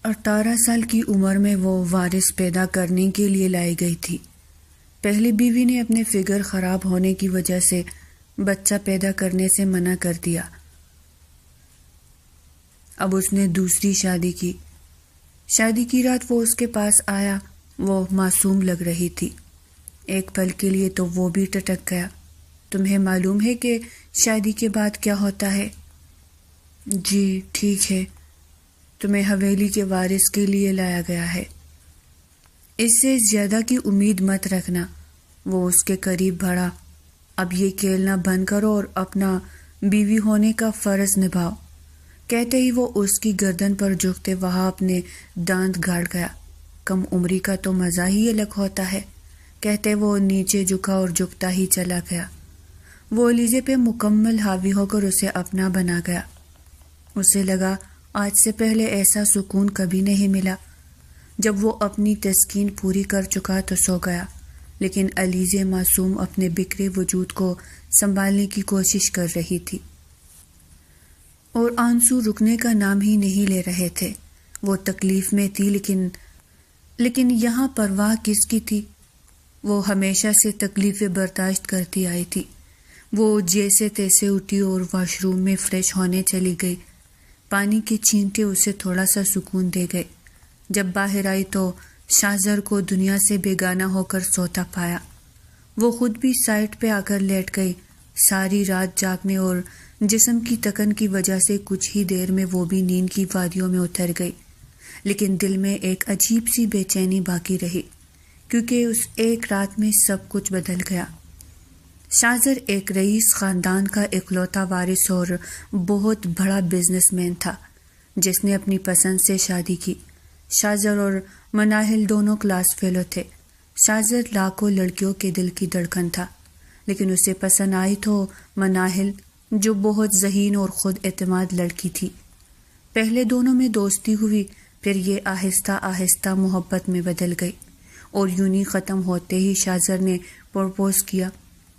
18 سال کی عمر میں وہ وارث پیدا کرنے کے لیے لائی گئی تھی۔ پہلی بیوی نے اپنے فگر خراب ہونے کی وجہ سے بچہ پیدا کرنے سے منع کر دیا۔ اب اس نے دوسری شادی کی۔ شادی کی رات وہ اس کے پاس آیا، وہ معصوم لگ رہی تھی۔ ایک پل کے لیے تو وہ بھی ٹٹک گیا۔ تمہیں معلوم ہے کہ شادی کے بعد کیا ہوتا ہے؟ جی ٹھیک ہے، تمہیں حویلی کے وارث کے لیے لایا گیا ہے۔ اس سے زیادہ کی امید مت رکھنا۔ وہ اس کے قریب بڑھا۔ اب یہ کھیلنا بند کرو اور اپنا بیوی ہونے کا فرض نبھاؤ۔ کہتے ہی وہ اس کی گردن پر جھکتے وہاں اپنے دانت گاڑ گیا۔ کم عمری کا تو مزہ ہی الگ ہوتا ہے، کہتے وہ نیچے جھکا اور جھکتا ہی چلا گیا۔ وہ علیزے پہ مکمل حاوی ہو کر اسے اپنا بنا گیا۔ اسے لگا آج سے پہلے ایسا سکون کبھی نہیں ملا۔ جب وہ اپنی تسکین پوری کر چکا تو سو گیا، لیکن علیزے معصوم اپنے بکھرے وجود کو سنبھالنے کی کوشش کر رہی تھی، اور آنسو رکنے کا نام ہی نہیں لے رہے تھے۔ وہ تکلیف میں تھی، لیکن یہاں پرواہ کس کی تھی؟ وہ ہمیشہ سے تکلیفیں برداشت کرتی آئی تھی۔ وہ جیسے تیسے اٹھی اور واش روم میں فریش ہونے چلی گئی۔ پانی کے چھینٹے اسے تھوڑا سا سکون دے گئے۔ جب باہر آئی تو شاہزر کو دنیا سے بیگانہ ہو کر سوتا پایا۔ وہ خود بھی سائٹ پہ آ کر لیٹ گئی۔ ساری رات جاگنے اور جسم کی تکن کی وجہ سے کچھ ہی دیر میں وہ بھی نیند کی وادیوں میں اتر گئی، لیکن دل میں ایک عجیب سی بے چینی باقی رہی، کیونکہ اس ایک رات میں سب کچھ بدل گیا۔ شاہزر ایک رئیس خاندان کا اکلوتا وارث اور بہت بڑا بزنس مین تھا، جس نے اپنی پسند سے شادی کی۔ شاہزر اور مناہل دونوں کلاس فیلو تھے۔ شاہزر لاکھوں لڑکیوں کے دل کی دھڑکن تھا، لیکن اسے پسند آئی تو مناہل، جو بہت ذہین اور خود اعتماد لڑکی تھی۔ پہلے دونوں میں دوستی ہوئی، پھر یہ آہستہ آہستہ محبت میں بدل گئی، اور یونی ختم ہوتے ہی شاہزر نے پرپوز کیا،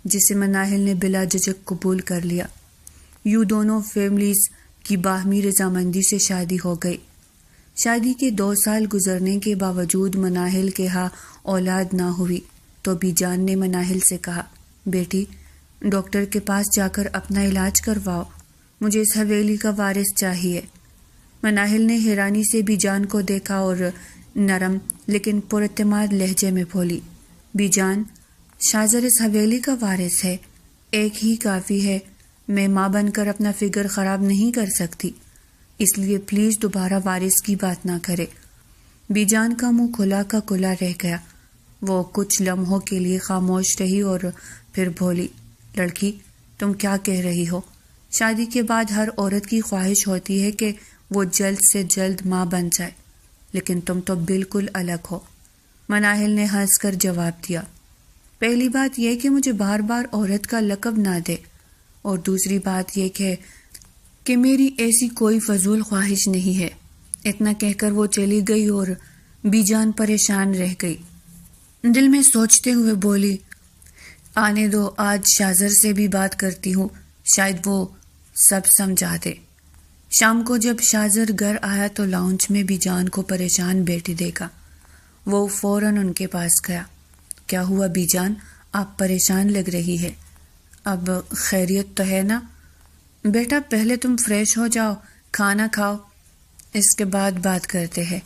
جسے مناہل نے بلا جھجک قبول کر لیا۔ یوں دونوں فیملیز کی باہمی رضامندی سے شادی ہو گئی۔ شادی کے 2 سال گزرنے کے باوجود مناہل کے ہاں اولاد نہ ہوئی تو بی جان نے مناہل سے کہا، بیٹی ڈاکٹر کے پاس جا کر اپنا علاج کرواؤ، مجھے اس حویلی کا وارث چاہیے۔ مناہل نے حیرانی سے بی جان کو دیکھا اور نرم لیکن پراعتماد لہجے میں بولی، بی جان شاہزر اس حویلی کا وارث ہے، ایک ہی کافی ہے، میں ماں بن کر اپنا فگر خراب نہیں کر سکتی، اس لیے پلیز دوبارہ وارث کی بات نہ کرے۔ بی جان کا منہ کھلا کا کھلا رہ گیا۔ وہ کچھ لمحوں کے لیے خاموش رہی اور پھر بولی، لڑکی تم کیا کہہ رہی ہو؟ شادی کے بعد ہر عورت کی خواہش ہوتی ہے کہ وہ جلد سے جلد ماں بن جائے، لیکن تم تو بالکل الگ ہو۔ مناہل نے ہنس کر جواب دیا، پہلی بات یہ کہ مجھے بار بار عورت کا لقب نہ دے، اور دوسری بات یہ کہ میری ایسی کوئی فضول خواہش نہیں ہے۔ اتنا کہہ کر وہ چلی گئی اور بی جان پریشان رہ گئی۔ دل میں سوچتے ہوئے بولی، آنے دو، آج شاہزر سے بھی بات کرتی ہوں، شاید وہ سب سمجھا دے۔ شام کو جب شاہزر گھر آیا تو لاؤنج میں بی جان کو پریشان بیٹھی دیکھا۔ وہ فوراً ان کے پاس گیا۔ کیا ہوا بی جان، آپ پریشان لگ رہی ہے، اب خیریت تو ہے نا؟ بیٹا پہلے تم فریش ہو جاؤ، کھانا کھاؤ، اس کے بعد بات کرتے ہیں۔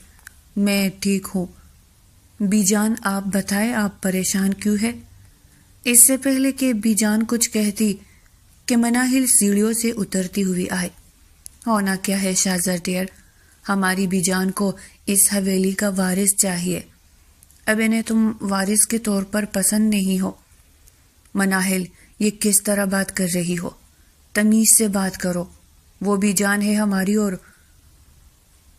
میں ٹھیک ہوں بی جان، آپ بتائیں آپ پریشان کیوں ہے؟ اس سے پہلے کہ بی جان کچھ کہتی کہ مناہل سیڑھیوں سے اترتی ہوئی آئی۔ ہونا کیا ہے شاہزر ڈیئر، ہماری بی جان کو اس حویلی کا وارث چاہیے۔ اب انہیں تم وارث کے طور پر پسند نہیں ہو۔ مناہل یہ کس طرح بات کر رہی ہو؟ تمیز سے بات کرو، وہ بی جان ہے ہماری، اور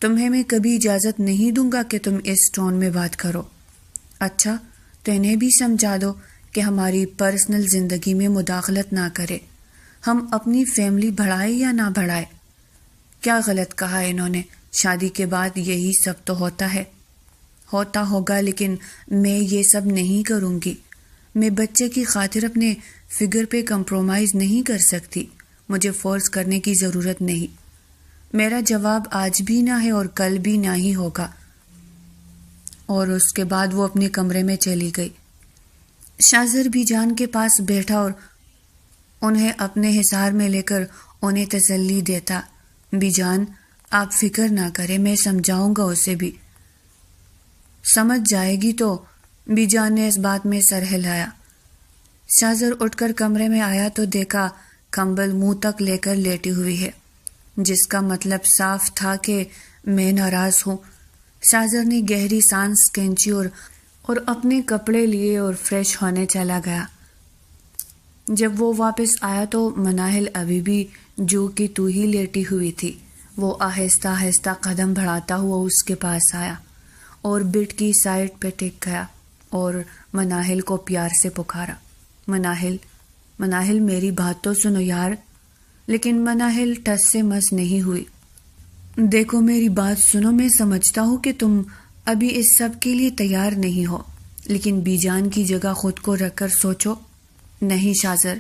تمہیں میں کبھی اجازت نہیں دوں گا کہ تم اس ٹون میں بات کرو۔ اچھا تو انہیں بھی سمجھا دو کہ ہماری پرسنل زندگی میں مداخلت نہ کرے، ہم اپنی فیملی بڑھائے یا نہ بڑھائے۔ کیا غلط کہا انہوں نے؟ شادی کے بعد یہی سب تو ہوتا ہے۔ ہوتا ہوگا، لیکن میں یہ سب نہیں کروں گی۔ میں بچے کی خاطر اپنے فگر پہ کمپرومائز نہیں کر سکتی، مجھے فورس کرنے کی ضرورت نہیں۔ میرا جواب آج بھی نہ ہے اور کل بھی نہ ہی ہوگا۔ اور اس کے بعد وہ اپنے کمرے میں چلی گئی۔ شاہزر بی جان کے پاس بیٹھا اور انہیں اپنے حصار میں لے کر انہیں تسلی دیتا۔ بی جان، آپ فکر نہ کریں، میں سمجھاؤں گا اسے بھی، سمجھ جائے گی تو۔ بی جان نے اس بات میں سر ہلایا۔ شاہزر اٹھ کر کمرے میں آیا تو دیکھا کمبل منہ تک لے کر لیٹی ہوئی ہے، جس کا مطلب صاف تھا کہ میں ناراض ہوں۔ شاہزر نے گہری سانس کھینچی اور اپنے کپڑے لیے اور فریش ہونے چلا گیا۔ جب وہ واپس آیا تو مناہل ابھی بھی جو کی تو ہی لیٹی ہوئی تھی۔ وہ آہستہ آہستہ قدم بڑھاتا ہوا اس کے پاس آیا اور بیڈ کی سائڈ پہ ٹک گیا اور مناہل کو پیار سے پکارا، مناہل، مناہل میری بات تو سنو یار۔ لیکن مناہل ٹس سے مس نہیں ہوئی۔ دیکھو میری بات سنو، میں سمجھتا ہوں کہ تم ابھی اس سب کے لیے تیار نہیں ہو، لیکن بی جان کی جگہ خود کو رکھ کر سوچو۔ نہیں شاہزر،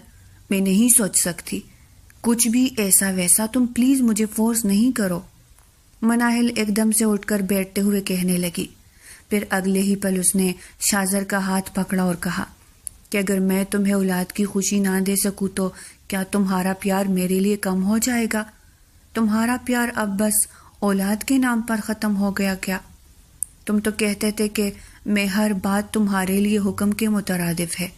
میں نہیں سوچ سکتی کچھ بھی ایسا ویسا، تم پلیز مجھے فورس نہیں کرو۔ مناہل ایک دم سے اٹھ کر بیٹھتے ہوئے کہنے لگی۔ پھر اگلے ہی پل اس نے شاہزر کا ہاتھ پکڑا اور کہا کہ اگر میں تمہیں اولاد کی خوشی نہ دے سکوں تو کیا تمہارا پیار میرے لیے کم ہو جائے گا؟ تمہارا پیار اب بس اولاد کے نام پر ختم ہو گیا کیا؟ تم تو کہتے تھے کہ میں ہر بات تمہارے لیے حکم کے مترادف ہے۔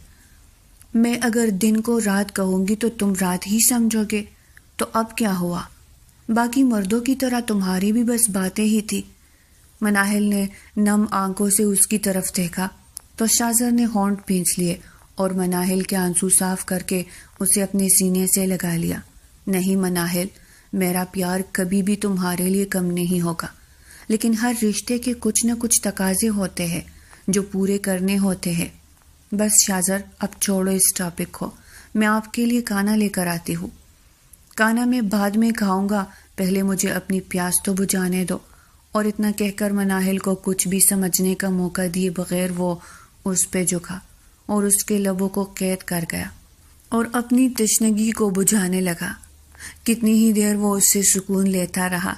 میں اگر دن کو رات کہوں گی تو تم رات ہی سمجھو گے، تو اب کیا ہوا؟ باقی مردوں کی طرح تمہاری بھی بس باتیں ہی تھی۔ مناہل نے نم آنکھوں سے اس کی طرف دیکھا تو شاہزر نے ہونٹ بھینچ لیے اور مناہل کے آنسو صاف کر کے اسے اپنے سینے سے لگا لیا۔ نہیں مناہل، میرا پیار کبھی بھی تمہارے لیے کم نہیں ہوگا، لیکن ہر رشتے کے کچھ نہ کچھ تقاضے ہوتے ہیں جو پورے کرنے ہوتے ہیں۔ بس شاہزر، اب چھوڑو اس ٹاپک کو، میں آپ کے لیے کھانا لے کر آتی ہوں۔ کھانا میں بعد میں کھاؤں گا، پہلے مجھے اپنی پیاس تو بجھانے دو۔ اور اتنا کہہ کر مناہل کو کچھ بھی سمجھنے کا موقع دیے بغیر وہ اس پہ جھکا اور اس کے لبوں کو قید کر گیا اور اپنی تشنگی کو بجھانے لگا۔ کتنی ہی دیر وہ اس سے سکون لیتا رہا۔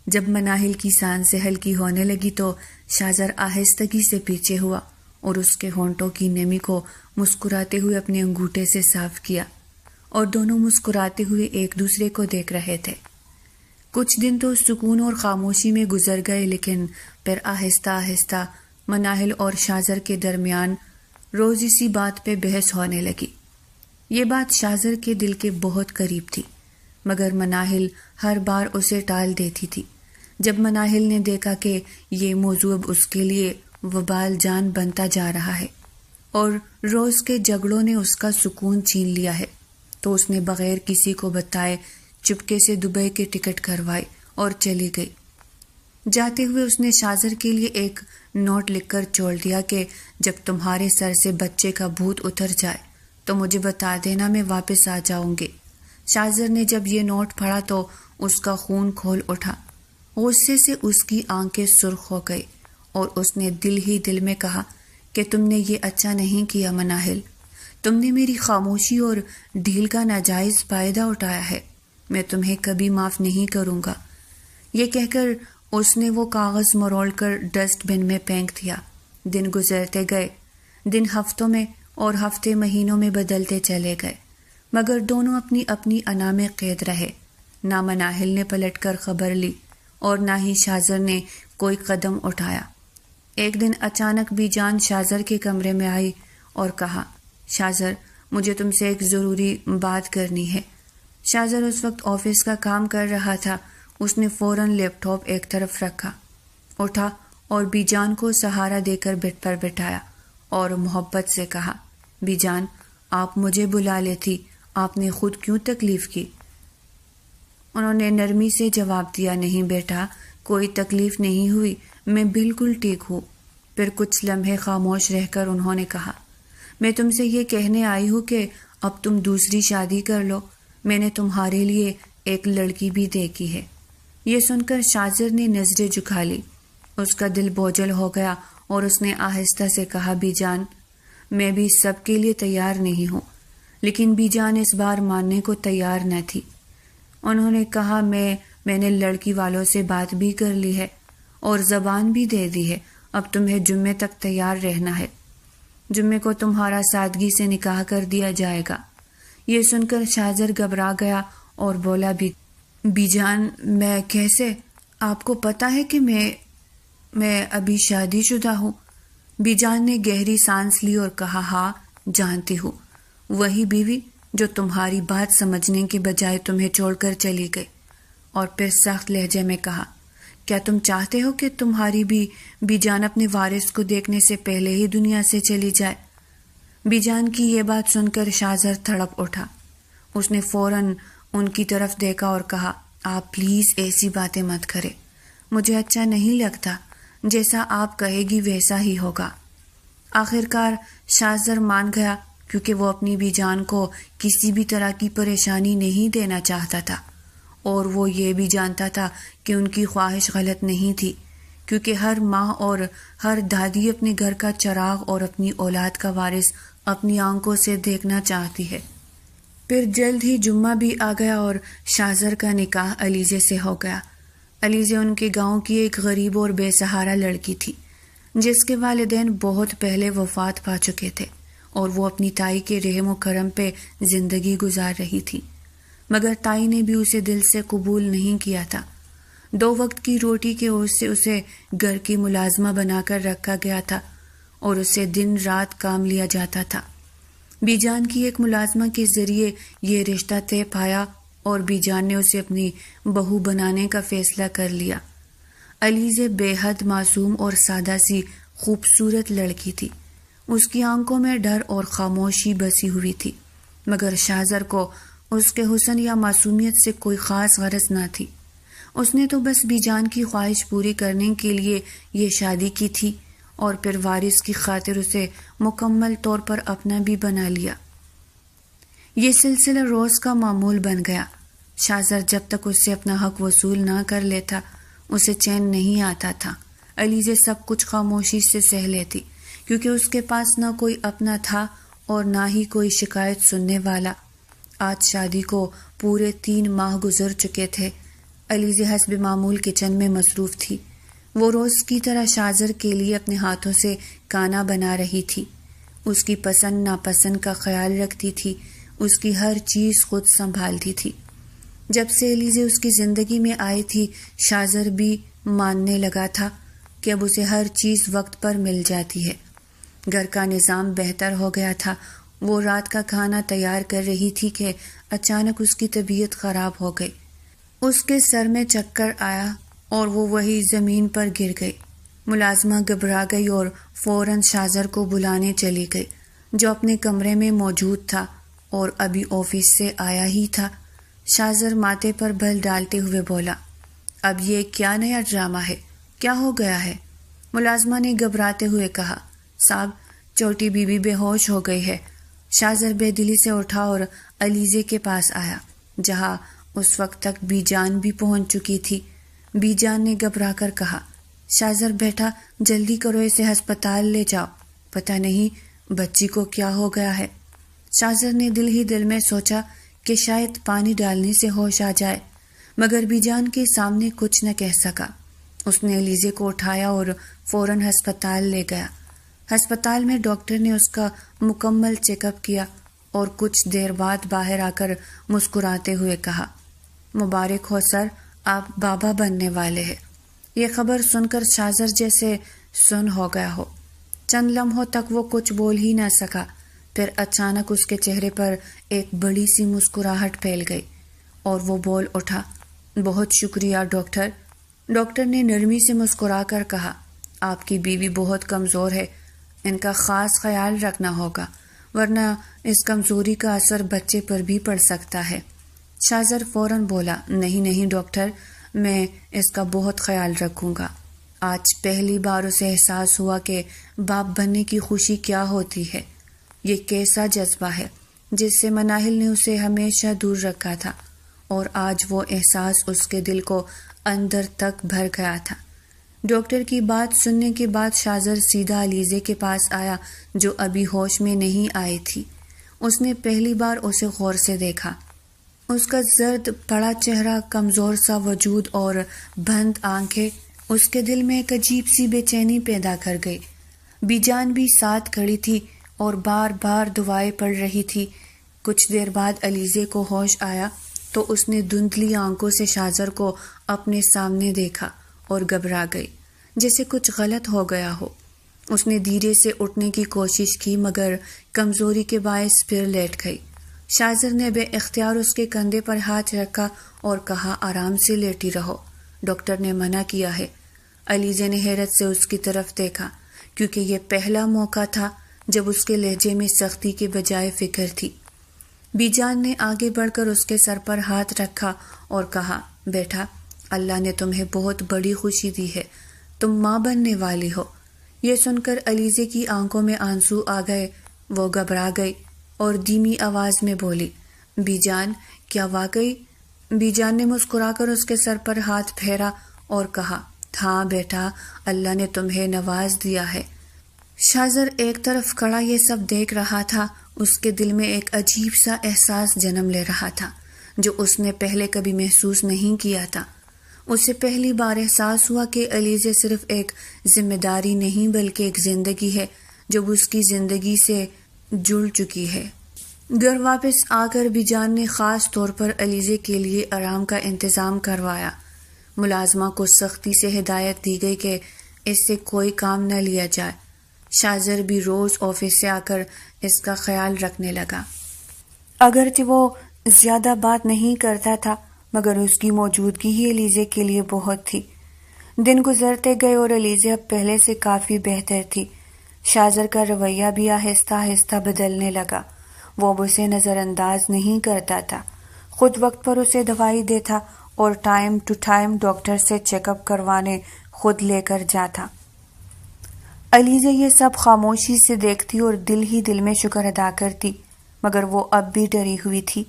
جب مناہل کی سانسیں ہلکی ہونے لگی تو شاہزر آہستگی سے پیچھے ہوا اور اس کے ہونٹوں کی نمی کو مسکراتے ہوئے اپنے انگوٹھے سے صاف کیا، اور دونوں مسکراتے ہوئے ایک دوسرے کو دیکھ رہے تھے۔ کچھ دن تو سکون اور خاموشی میں گزر گئے، لیکن پھر آہستہ آہستہ مناہل اور شاہزر کے درمیان روز اسی بات پہ بحث ہونے لگی۔ یہ بات شاہزر کے دل کے بہت قریب تھی، مگر مناہل ہر بار اسے ٹال دیتی تھی۔ جب مناہل نے دیکھا کہ یہ موضوع اب اس کے لیے وبال جان بنتا جا رہا ہے اور روز کے جھگڑوں نے اس کا سکون چھین لیا ہے، تو اس نے بغیر کسی کو بتائے چپکے سے دبئی کے ٹکٹ کروائے اور چلی گئی۔ جاتے ہوئے اس نے شاہزر کے لیے ایک نوٹ لکھ کر چھوڑ دیا کہ جب تمہارے سر سے بچے کا بھوت اتر جائے تو مجھے بتا دینا، میں واپس آ جاؤں گی۔ شاہزر نے جب یہ نوٹ پڑھا تو اس کا خون کھول اٹھا، غصے سے اس کی آنکھیں سرخ ہو گئی اور اس نے دل ہی دل میں کہا کہ تم نے یہ اچھا نہیں کیا مناہل، تم نے میری خاموشی اور ڈھیل کا ناجائز فائدہ اٹھایا ہے، میں تمہیں کبھی معاف نہیں کروں گا۔ یہ کہہ کر اس نے وہ کاغذ مروڑ کر ڈسٹ بن میں پھینک دیا۔ دن گزرتے گئے، دن ہفتوں میں اور ہفتے مہینوں میں بدلتے چلے گئے، مگر دونوں اپنی اپنی انا میں قید رہے۔ نہ مناہل نے پلٹ کر خبر لی اور نہ ہی شاہزر نے کوئی قدم اٹھایا۔ ایک دن اچانک بی جان شاہزر کے کمرے میں آئی اور کہا، شاہزر، مجھے تم سے ایک ضروری بات کرنی ہے۔ شاہزر اس وقت آفس کا کام کر رہا تھا۔ اس نے فوراً لیپ ٹاپ ایک طرف رکھا، اٹھا اور بی جان کو سہارا دے کر بیڈ پر بٹھایا اور محبت سے کہا، بی جان، آپ مجھے بلا لیتی، آپ نے خود کیوں تکلیف کی؟ انہوں نے نرمی سے جواب دیا، نہیں بیٹا، کوئی تکلیف نہیں ہوئی، میں بالکل ٹھیک ہوں۔ پھر کچھ لمحے خاموش رہ کر انہوں نے کہا، میں تم سے یہ کہنے آئی ہوں کہ اب تم دوسری شادی کر لو، میں نے تمہارے لیے ایک لڑکی بھی دیکھی ہے۔ یہ سن کر شاہزر نے نظریں جھکا لی، اس کا دل بوجھل ہو گیا اور اس نے آہستہ سے کہا، بی جان، میں بھی سب کے لیے تیار نہیں ہوں۔ لیکن بی جان اس بار ماننے کو تیار نہ تھی۔ انہوں نے کہا، میں میں نے لڑکی والوں سے بات بھی کر لی ہے اور زبان بھی دے دی ہے، اب تمہیں جمعے تک تیار رہنا ہے، جمعے کو تمہارا سادگی سے نکاح کر دیا جائے گا۔ یہ سن کر شاہزر گھبرا گیا اور بولا، بی جان میں کیسے؟ آپ کو پتا ہے کہ میں ابھی شادی شدہ ہوں۔ بی جان نے گہری سانس لی اور کہا، ہاں جانتی ہوں، وہی بیوی جو تمہاری بات سمجھنے کے بجائے تمہیں چھوڑ کر چلی گئی۔ اور پھر سخت لہجے میں کہا، کیا تم چاہتے ہو کہ تمہاری بھی بی جان اپنے وارث کو دیکھنے سے پہلے ہی دنیا سے چلی جائے؟ بی جان کی یہ بات سن کر شاہزر تڑپ اٹھا۔ اس نے فوراً ان کی طرف دیکھا اور کہا، آپ پلیز ایسی باتیں مت کریں، مجھے اچھا نہیں لگتا، جیسا آپ کہے گی ویسا ہی ہوگا۔ آخرکار شاہزر مان گیا، کیونکہ وہ اپنی بی جان کو کسی بھی طرح کی پریشانی نہیں دینا چاہتا تھا، اور وہ یہ بھی جانتا تھا کہ ان کی خواہش غلط نہیں تھی، کیونکہ ہر ماں اور ہر دادی اپنے گھر کا چراغ اور اپنی اولاد کا وارث اپنی آنکھوں سے دیکھنا چاہتی ہے۔ پھر جلد ہی جمعہ بھی آ گیا اور شاہزر کا نکاح علیزے سے ہو گیا۔ علیزے ان کے گاؤں کی ایک غریب اور بے سہارا لڑکی تھی، جس کے والدین بہت پہلے وفات پا چکے تھے، اور وہ اپنی تائی کے رحم و کرم پہ زندگی گزار رہی تھی، مگر تائی نے بھی اسے دل سے قبول نہیں کیا تھا۔ 2 وقت کی روٹی کے عوض سے اسے گھر کی ملازمہ بنا کر رکھا گیا تھا، اور اسے دن رات کام لیا جاتا تھا۔ بی جان کی ایک ملازمہ کے ذریعے یہ رشتہ طے پایا اور بی جان نے اسے اپنی بہو بنانے کا فیصلہ کر لیا۔ علیزے بے حد معصوم اور سادہ سی خوبصورت لڑکی تھی، اس کی آنکھوں میں ڈر اور خاموشی بسی ہوئی تھی، مگر شاہزر کو اس کے حسن یا معصومیت سے کوئی خاص غرض نہ تھی۔ اس نے تو بس بی جان کی خواہش پوری کرنے کے لیے یہ شادی کی تھی، اور پھر وارث کی خاطر اسے مکمل طور پر اپنا بھی بنا لیا۔ یہ سلسلہ روز کا معمول بن گیا۔ شاہزر جب تک اس سے اپنا حق وصول نہ کر لیتا اسے چین نہیں آتا تھا۔ علیزے سب کچھ خاموشی سے سہ لیتی، کیونکہ اس کے پاس نہ کوئی اپنا تھا اور نہ ہی کوئی شکایت سننے والا۔ آج شادی کو پورے 3 ماہ گزر چکے تھے۔ علیزے حسب معمول کچن میں مصروف تھی۔ وہ روز کی طرح شاہزر کے لیے اپنے ہاتھوں سے کھانا بنا رہی تھی، اس کی پسند ناپسند کا خیال رکھتی تھی، اس کی ہر چیز خود سنبھالتی تھی۔ جب سے علیزے اس کی زندگی میں آئی تھی، شاہزر بھی ماننے لگا تھا کہ اب اسے ہر چیز وقت پر مل جاتی ہے۔ گھر کا نظام بہتر ہو گیا تھا۔ وہ رات کا کھانا تیار کر رہی تھی کہ اچانک اس کی طبیعت خراب ہو گئی۔ اس کے سر میں چکر آیا اور وہ وہی زمین پر گر گئی۔ ملازمہ گھبرا گئی اور فوراً شاہزر کو بلانے چلی گئی، جو اپنے کمرے میں موجود تھا اور ابھی آفس سے آیا ہی تھا۔ شاہزر ماتھے پر بل ڈالتے ہوئے بولا، اب یہ کیا نیا ڈرامہ ہے؟ کیا ہو گیا ہے؟ ملازمہ نے گھبراتے ہوئے کہا، صاحب چھوٹی بیوی بے ہوش ہو گئی ہے۔ شاہزر بے دلی سے اٹھا اور علیزے کے پاس آیا، جہاں اس وقت تک بی جان بھی پہنچ چکی تھی۔ بی جان نے گھبرا کر کہا، شاہزر بیٹا جلدی کرو، اسے ہسپتال لے جاؤ، پتہ نہیں بچی کو کیا ہو گیا ہے۔ شاہزر نے دل ہی دل میں سوچا کہ شاید پانی ڈالنے سے ہوش آ جائے، مگر بی جان کے سامنے کچھ نہ کہہ سکا۔ اس نے علیزے کو اٹھایا اور فوراً ہسپتال لے گیا۔ ہسپتال میں ڈاکٹر نے اس کا مکمل چیک اپ کیا اور کچھ دیر بعد باہر آ کر مسکراتے ہوئے کہا، مبارک ہو سر، آپ بابا بننے والے ہیں۔ یہ خبر سن کر شاہزر جیسے سن ہو گیا ہو۔ چند لمحوں تک وہ کچھ بول ہی نہ سکا، پھر اچانک اس کے چہرے پر ایک بڑی سی مسکراہٹ پھیل گئی اور وہ بول اٹھا، بہت شکریہ ڈاکٹر۔ ڈاکٹر نے نرمی سے مسکرا کر کہا، آپ کی بیوی بہت کمزور ہے، ان کا خاص خیال رکھنا ہوگا، ورنہ اس کمزوری کا اثر بچے پر بھی پڑ سکتا ہے۔ شاہزر فوراً بولا، نہیں ڈاکٹر، میں اس کا بہت خیال رکھوں گا۔ آج پہلی بار اسے احساس ہوا کہ باپ بننے کی خوشی کیا ہوتی ہے۔ یہ کیسا جذبہ ہے جس سے مناہل نے اسے ہمیشہ دور رکھا تھا، اور آج وہ احساس اس کے دل کو اندر تک بھر گیا تھا۔ ڈاکٹر کی بات سننے کے بعد شاہزر سیدھا علیزے کے پاس آیا، جو ابھی ہوش میں نہیں آئی تھی۔ اس نے پہلی بار اسے غور سے دیکھا۔ اس کا زرد بڑا چہرہ، کمزور سا وجود اور بند آنکھیں اس کے دل میں ایک عجیب سی بے چینی پیدا کر گئی۔ بی جان بھی ساتھ کھڑی تھی اور بار بار دعائیں پڑھ رہی تھی۔ کچھ دیر بعد علیزے کو ہوش آیا تو اس نے دھندلی آنکھوں سے شاذر کو اپنے سامنے دیکھا اور گھبرا گئی، جیسے کچھ غلط ہو گیا ہو۔ اس نے دھیرے سے اٹھنے کی کوشش کی مگر کمزوری کے باعث پھر لیٹ گئی۔ شاذر نے بے اختیار اس کے کندھے پر ہاتھ رکھا اور کہا، آرام سے لیٹی رہو، ڈاکٹر نے منع کیا ہے۔ علیزے نے حیرت سے اس کی طرف دیکھا، کیونکہ یہ پہلا موقع تھا جب اس کے لہجے میں سختی کے بجائے فکر تھی۔ بی جان نے آگے بڑھ کر اس کے سر پر ہاتھ رکھا اور کہا، بیٹا، اللہ نے تمہیں بہت بڑی خوشی دی ہے، تم ماں بننے والی ہو۔ یہ سن کر علیزے کی آنکھوں میں آنسو آ گئے، وہ گھبرا گئی اور دھیمی آواز میں بولی، بی جان، کیا واقعی؟ بی جان نے مسکرا کر اس کے سر پر ہاتھ پھیرا اور کہا، ہاں بیٹا، اللہ نے تمہیں نواز دیا ہے۔ شاذر ایک طرف کھڑا یہ سب دیکھ رہا تھا۔ اس کے دل میں ایک عجیب سا احساس جنم لے رہا تھا جو اس نے پہلے کبھی محسوس نہیں کیا تھا۔ اسے پہلی بار احساس ہوا کہ علیزے صرف ایک ذمہ داری نہیں بلکہ ایک زندگی ہے جو اس کی زندگی سے جڑ چکی ہے۔ گھر واپس آ کر بی جان نے خاص طور پر علیزے کے لیے آرام کا انتظام کروایا۔ ملازمہ کو سختی سے ہدایت دی گئی کہ اس سے کوئی کام نہ لیا جائے۔ شاذر بھی روز آفس سے آ کر اس کا خیال رکھنے لگا۔ اگرچہ وہ زیادہ بات نہیں کرتا تھا مگر اس کی موجودگی ہی علیزے کے لیے بہت تھی۔ دن گزرتے گئے اور علیزے اب پہلے سے کافی بہتر تھی۔ شاذر کا رویہ بھی آہستہ آہستہ بدلنے لگا۔ وہ اب اسے نظر انداز نہیں کرتا تھا، خود وقت پر اسے دوائی دیتا اور ٹائم ٹو ٹائم ڈاکٹر سے چیک اپ کروانے خود لے کر جاتا۔ علیزہ یہ سب خاموشی سے دیکھتی اور دل ہی دل میں شکر ادا کرتی، مگر وہ اب بھی ڈری ہوئی تھی۔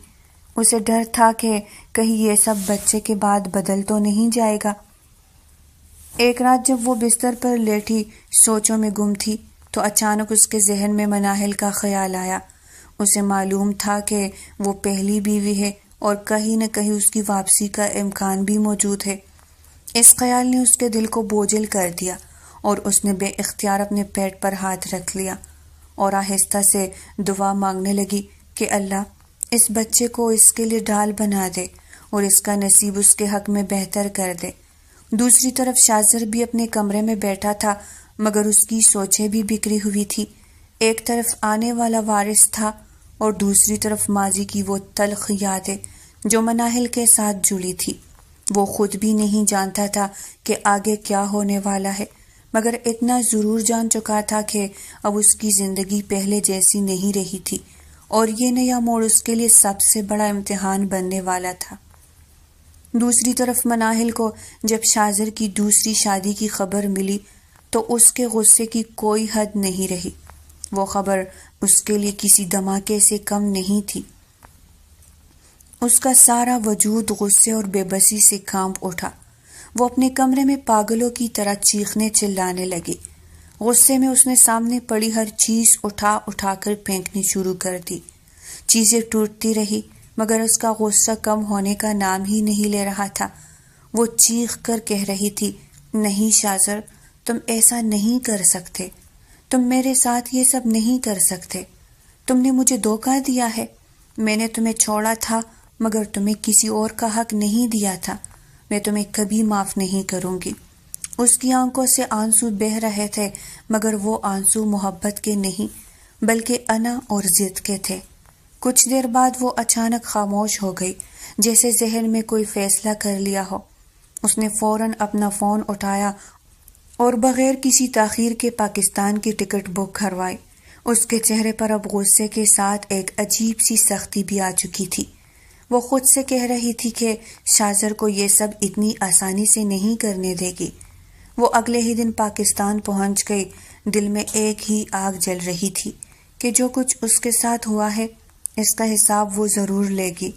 اسے ڈر تھا کہ کہیں یہ سب بچے کے بعد بدل تو نہیں جائے گا۔ ایک رات جب وہ بستر پر لیٹی سوچوں میں گم تھی تو اچانک اس کے ذہن میں مناہل کا خیال آیا۔ اسے معلوم تھا کہ وہ پہلی بیوی ہے اور کہیں نہ کہیں اس کی واپسی کا امکان بھی موجود ہے۔ اس خیال نے اس کے دل کو بوجھل کر دیا اور اس نے بے اختیار اپنے پیٹ پر ہاتھ رکھ لیا اور آہستہ سے دعا مانگنے لگی کہ اللہ اس بچے کو اس کے لیے ڈھال بنا دے اور اس کا نصیب اس کے حق میں بہتر کر دے۔ دوسری طرف شاذر بھی اپنے کمرے میں بیٹھا تھا مگر اس کی سوچیں بھی بکھری ہوئی تھی۔ ایک طرف آنے والا وارث تھا اور دوسری طرف ماضی کی وہ تلخ یادیں جو مناہل کے ساتھ جڑی تھی۔ وہ خود بھی نہیں جانتا تھا کہ آگے کیا ہونے والا ہے، مگر اتنا ضرور جان چکا تھا کہ اب اس کی زندگی پہلے جیسی نہیں رہی تھی اور یہ نیا موڑ اس کے لیے سب سے بڑا امتحان بننے والا تھا۔ دوسری طرف مناہل کو جب شاذر کی دوسری شادی کی خبر ملی تو اس کے غصے کی کوئی حد نہیں رہی۔ وہ خبر اس کے لیے کسی دھماکے سے کم نہیں تھی۔ اس کا سارا وجود غصے اور بے بسی سے کانپ اٹھا۔ وہ اپنے کمرے میں پاگلوں کی طرح چیخنے چلانے لگی۔ غصے میں اس نے سامنے پڑی ہر چیز اٹھا اٹھا کر پھینکنی شروع کر دی۔ چیزیں ٹوٹتی رہی مگر اس کا غصہ کم ہونے کا نام ہی نہیں لے رہا تھا۔ وہ چیخ کر کہہ رہی تھی، نہیں شاذر، تم ایسا نہیں کر سکتے، تم میرے ساتھ یہ سب نہیں کر سکتے، تم نے مجھے دھوکہ دیا ہے، میں نے تمہیں چھوڑا تھا مگر تمہیں کسی اور کا حق نہیں دیا تھا، میں تمہیں کبھی معاف نہیں کروں گی۔ اس کی آنکھوں سے آنسو بہہ رہے تھے مگر وہ آنسو محبت کے نہیں بلکہ انا اور ضد کے تھے۔ کچھ دیر بعد وہ اچانک خاموش ہو گئی، جیسے ذہن میں کوئی فیصلہ کر لیا ہو۔ اس نے فوراً اپنا فون اٹھایا اور بغیر کسی تاخیر کے پاکستان کی ٹکٹ بک کروائی۔ اس کے چہرے پر اب غصے کے ساتھ ایک عجیب سی سختی بھی آ چکی تھی۔ وہ خود سے کہہ رہی تھی کہ شاذر کو یہ سب اتنی آسانی سے نہیں کرنے دے گی۔ وہ اگلے ہی دن پاکستان پہنچ گئی۔ دل میں ایک ہی آگ جل رہی تھی کہ جو کچھ اس کے ساتھ ہوا ہے اس کا حساب وہ ضرور لے گی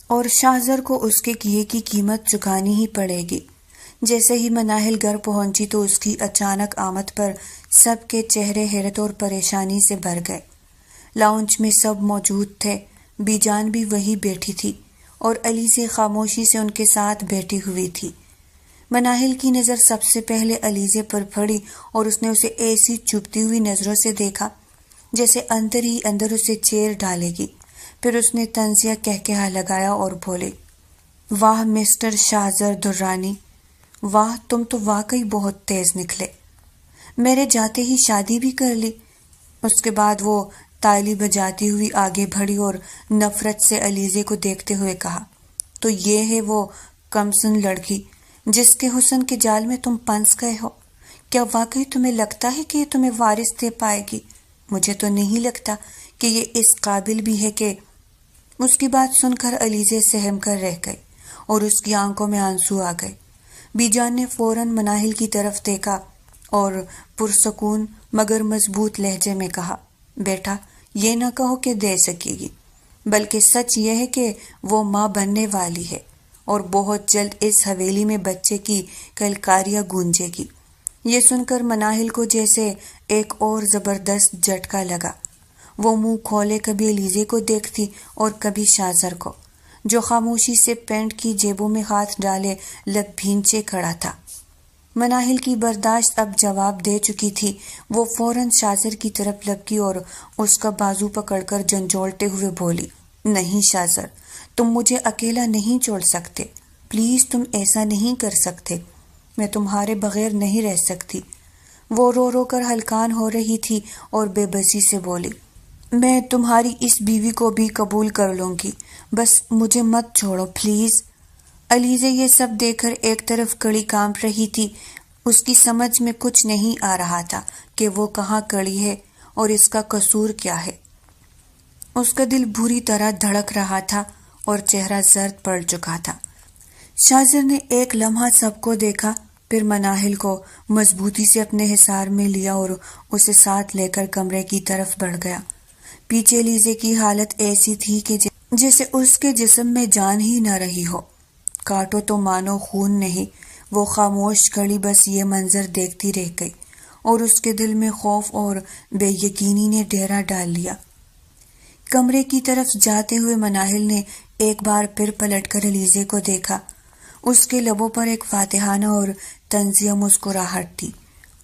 اور شاذر کو اس کے کیے کی قیمت چکانی ہی پڑے گی۔ جیسے ہی مناہل گھر پہنچی تو اس کی اچانک آمد پر سب کے چہرے حیرت اور پریشانی سے بھر گئے۔ لاؤنج میں سب موجود تھے، بی جان بھی وہی بیٹھی تھی اور علیزے خاموشی سے ان کے ساتھ بیٹھی ہوئی تھی۔ مناہل کی نظر سب سے پہلے علیزے پر پڑی اور اس نے اسے ایسی چبھتی ہوئی نظروں سے دیکھا جیسے اندر ہی اندر اسے چیر ڈالے گی۔ پھر اس نے طنزیہ کہکہا لگایا اور بولے، واہ مسٹر شاہزر درانی، واہ تم تو واقعی بہت تیز نکلے، میرے جاتے ہی شادی بھی کر لی۔ اس کے بعد وہ تالی بجاتی ہوئی آگے بڑھی اور نفرت سے علیزے کو دیکھتے ہوئے کہا، تو یہ ہے وہ کمسن لڑکی جس کے حسن کے جال میں تم پھنس گئے ہو؟ کیا واقعی تمہیں لگتا ہے کہ یہ تمہیں وارث دے پائے گی؟ مجھے تو نہیں لگتا کہ یہ اس قابل بھی ہے کہ… اس کی بات سن کر علیزے سہم کر رہ گئی اور اس کی آنکھوں میں آنسو آ گئے۔ بی جان نے فوراً مناہل کی طرف دیکھا اور پرسکون مگر مضبوط لہجے میں کہا، بیٹا یہ نہ کہو کہ دے سکے گی، بلکہ سچ یہ ہے کہ وہ ماں بننے والی ہے اور بہت جلد اس حویلی میں بچے کی کلکاریاں گونجے گی۔ یہ سن کر مناہل کو جیسے ایک اور زبردست جھٹکا لگا۔ وہ منہ کھولے کبھی علیزے کو دیکھتی اور کبھی شاہزر کو، جو خاموشی سے پینٹ کی جیبوں میں ہاتھ ڈالے لب بھینچے کھڑا تھا۔ مناہل کی برداشت اب جواب دے چکی تھی۔ وہ فوراً شاہزر کی طرف لپکی اور اس کا بازو پکڑ کر جھنجھوڑتے ہوئے بولی، نہیں شاہزر، تم مجھے اکیلا نہیں چھوڑ سکتے، پلیز تم ایسا نہیں کر سکتے، میں تمہارے بغیر نہیں رہ سکتی۔ وہ رو رو کر ہلکان ہو رہی تھی اور بے بسی سے بولی، میں تمہاری اس بیوی کو بھی قبول کر لوں گی، بس مجھے مت چھوڑو پلیز۔ علیزے یہ سب دیکھ کر ایک طرف کڑی کانپ رہی تھی۔ اس کی سمجھ میں کچھ نہیں آ رہا تھا کہ وہ کہاں کڑی ہے اور اس کا قصور کیا ہے۔ اس کا دل بری طرح دھڑک رہا تھا اور چہرہ زرد پڑ چکا تھا۔ شاہزر نے ایک لمحہ سب کو دیکھا، پھر مناہل کو مضبوطی سے اپنے حصار میں لیا اور اسے ساتھ لے کر کمرے کی طرف بڑھ گیا۔ پیچھے علیزے کی حالت ایسی تھی کہ جیسے اس کے جسم میں جان ہی نہ رہی ہو۔ کاٹو تو مانو خون نہیں۔ وہ خاموش کھڑی بس یہ منظر دیکھتی رہ گئی اور اس کے دل میں خوف اور بے یقینی نے ڈیرا ڈال لیا۔ کمرے کی طرف جاتے ہوئے مناہل نے ایک بار پھر پلٹ کر علیزے کو دیکھا۔ اس کے لبوں پر ایک فاتحانہ اور طنزیہ مسکراہٹ تھی۔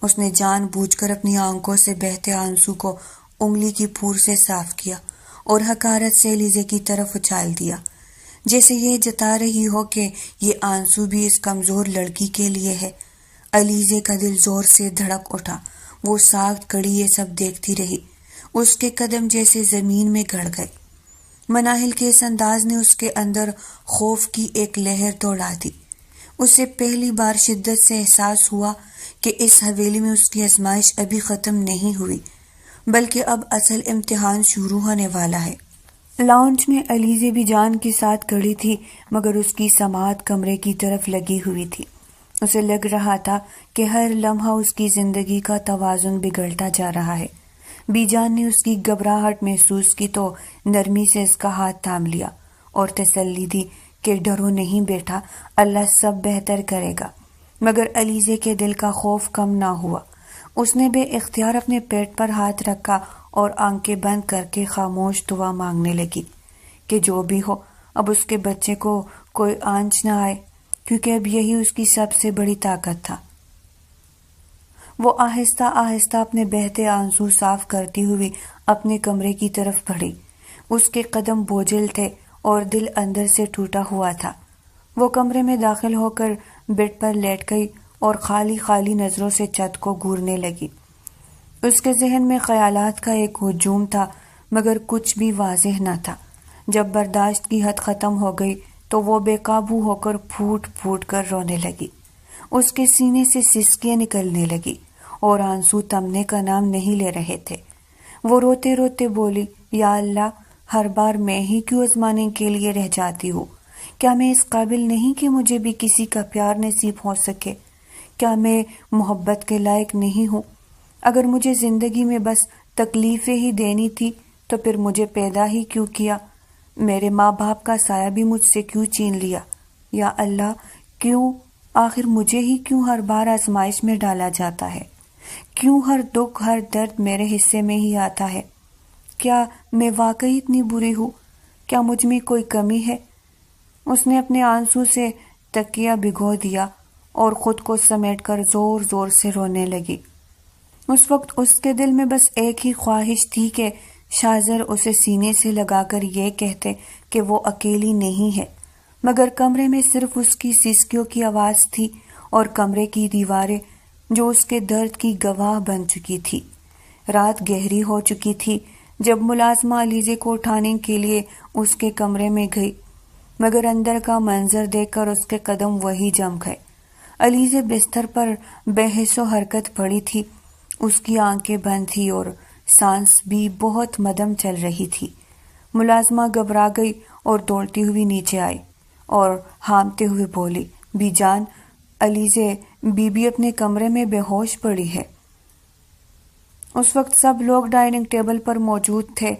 اس نے جان بوجھ کر اپنی آنکھوں سے بہتے آنسو کو انگلی کی پھور سے صاف کیا اور حقارت سے علیزے کی طرف اچھال دیا، جیسے یہ جتا رہی ہو کہ یہ آنسو بھی اس کمزور لڑکی کے لیے ہے۔ علیزے کا دل زور سے دھڑک اٹھا۔ وہ ساکت کھڑی یہ سب دیکھتی رہی۔ اس کے قدم جیسے زمین میں گڑ گئے۔ مناہل کے اس انداز نے اس کے اندر خوف کی ایک لہر دوڑا دی۔ اسے پہلی بار شدت سے احساس ہوا کہ اس حویلی میں اس کی آزمائش ابھی ختم نہیں ہوئی، بلکہ اب اصل امتحان شروع ہونے والا ہے۔ لاؤنج میں علیزے بھی جان کے ساتھ کھڑی تھی، مگر اس کی سماعت کمرے کی طرف لگی ہوئی تھی۔ اسے لگ رہا تھا کہ ہر لمحہ اس کی زندگی کا توازن بگڑتا جا رہا ہے۔ بی جان نے اس کی گھبراہٹ محسوس کی تو نرمی سے اس کا ہاتھ تھام لیا اور تسلی دی کہ ڈرو نہیں بیٹا، اللہ سب بہتر کرے گا۔ مگر علیزے کے دل کا خوف کم نہ ہوا۔ اس نے بے اختیار اپنے پیٹ پر ہاتھ رکھا اور آنکھیں بند کر کے خاموش دعا مانگنے لگی کہ جو بھی ہو اب اس کے بچے کو کوئی آنچ نہ آئے، کیونکہ اب یہی اس کی سب سے بڑی طاقت تھا۔ وہ آہستہ آہستہ اپنے بہتے آنسو صاف کرتی ہوئی اپنے کمرے کی طرف بڑھی۔ اس کے قدم بوجھل تھے اور دل اندر سے ٹوٹا ہوا تھا۔ وہ کمرے میں داخل ہو کر بیڈ پر لیٹ گئی اور خالی خالی نظروں سے چھت کو گھورنے لگی۔ اس کے ذہن میں خیالات کا ایک ہجوم تھا، مگر کچھ بھی واضح نہ تھا۔ جب برداشت کی حد ختم ہو گئی تو وہ بے قابو ہو کر پھوٹ پھوٹ کر رونے لگی۔ اس کے سینے سے سسکیاں نکلنے لگی اور آنسو تھمنے کا نام نہیں لے رہے تھے۔ وہ روتے روتے بولی، یا اللہ، ہر بار میں ہی کیوں آزمانے کے لیے رہ جاتی ہوں؟ کیا میں اس قابل نہیں کہ مجھے بھی کسی کا پیار نصیب ہو سکے؟ کیا میں محبت کے لائق نہیں ہوں؟ اگر مجھے زندگی میں بس تکلیفیں ہی دینی تھی تو پھر مجھے پیدا ہی کیوں کیا؟ میرے ماں باپ کا سایہ بھی مجھ سے کیوں چھین لیا؟ یا اللہ، کیوں آخر مجھے ہی کیوں ہر بار آزمائش میں ڈالا جاتا ہے؟ کیوں ہر دکھ ہر درد میرے حصے میں ہی آتا ہے؟ کیا میں واقعی اتنی بری ہوں؟ کیا مجھ میں کوئی کمی ہے؟ اس نے اپنے آنسو سے تکیہ بھگو دیا اور خود کو سمیٹ کر زور زور سے رونے لگی۔ اس وقت اس کے دل میں بس ایک ہی خواہش تھی کہ شاہزر اسے سینے سے لگا کر یہ کہتے کہ وہ اکیلی نہیں ہے، مگر کمرے میں صرف اس کی سسکیوں کی آواز تھی اور کمرے کی دیواریں جو اس کے درد کی گواہ بن چکی تھی۔ رات گہری ہو چکی تھی جب ملازمہ علیزے کو اٹھانے کے لیے اس کے کمرے میں گئی، مگر اندر کا منظر دیکھ کر اس کے قدم وہی جم گئے۔ علیزے بستر پر بے حس و حرکت پڑی تھی، اس کی آنکھیں بند تھی اور سانس بھی بہت مدم چل رہی تھی۔ ملازمہ گھبرا گئی اور دوڑتی ہوئی نیچے آئی اور ہامتے ہوئے بولی، be John, Alizeh be be اپنے کمرے میں بے ہوش پڑی ہے۔ اس وقت سب لوگ ڈائننگ ٹیبل پر موجود تھے۔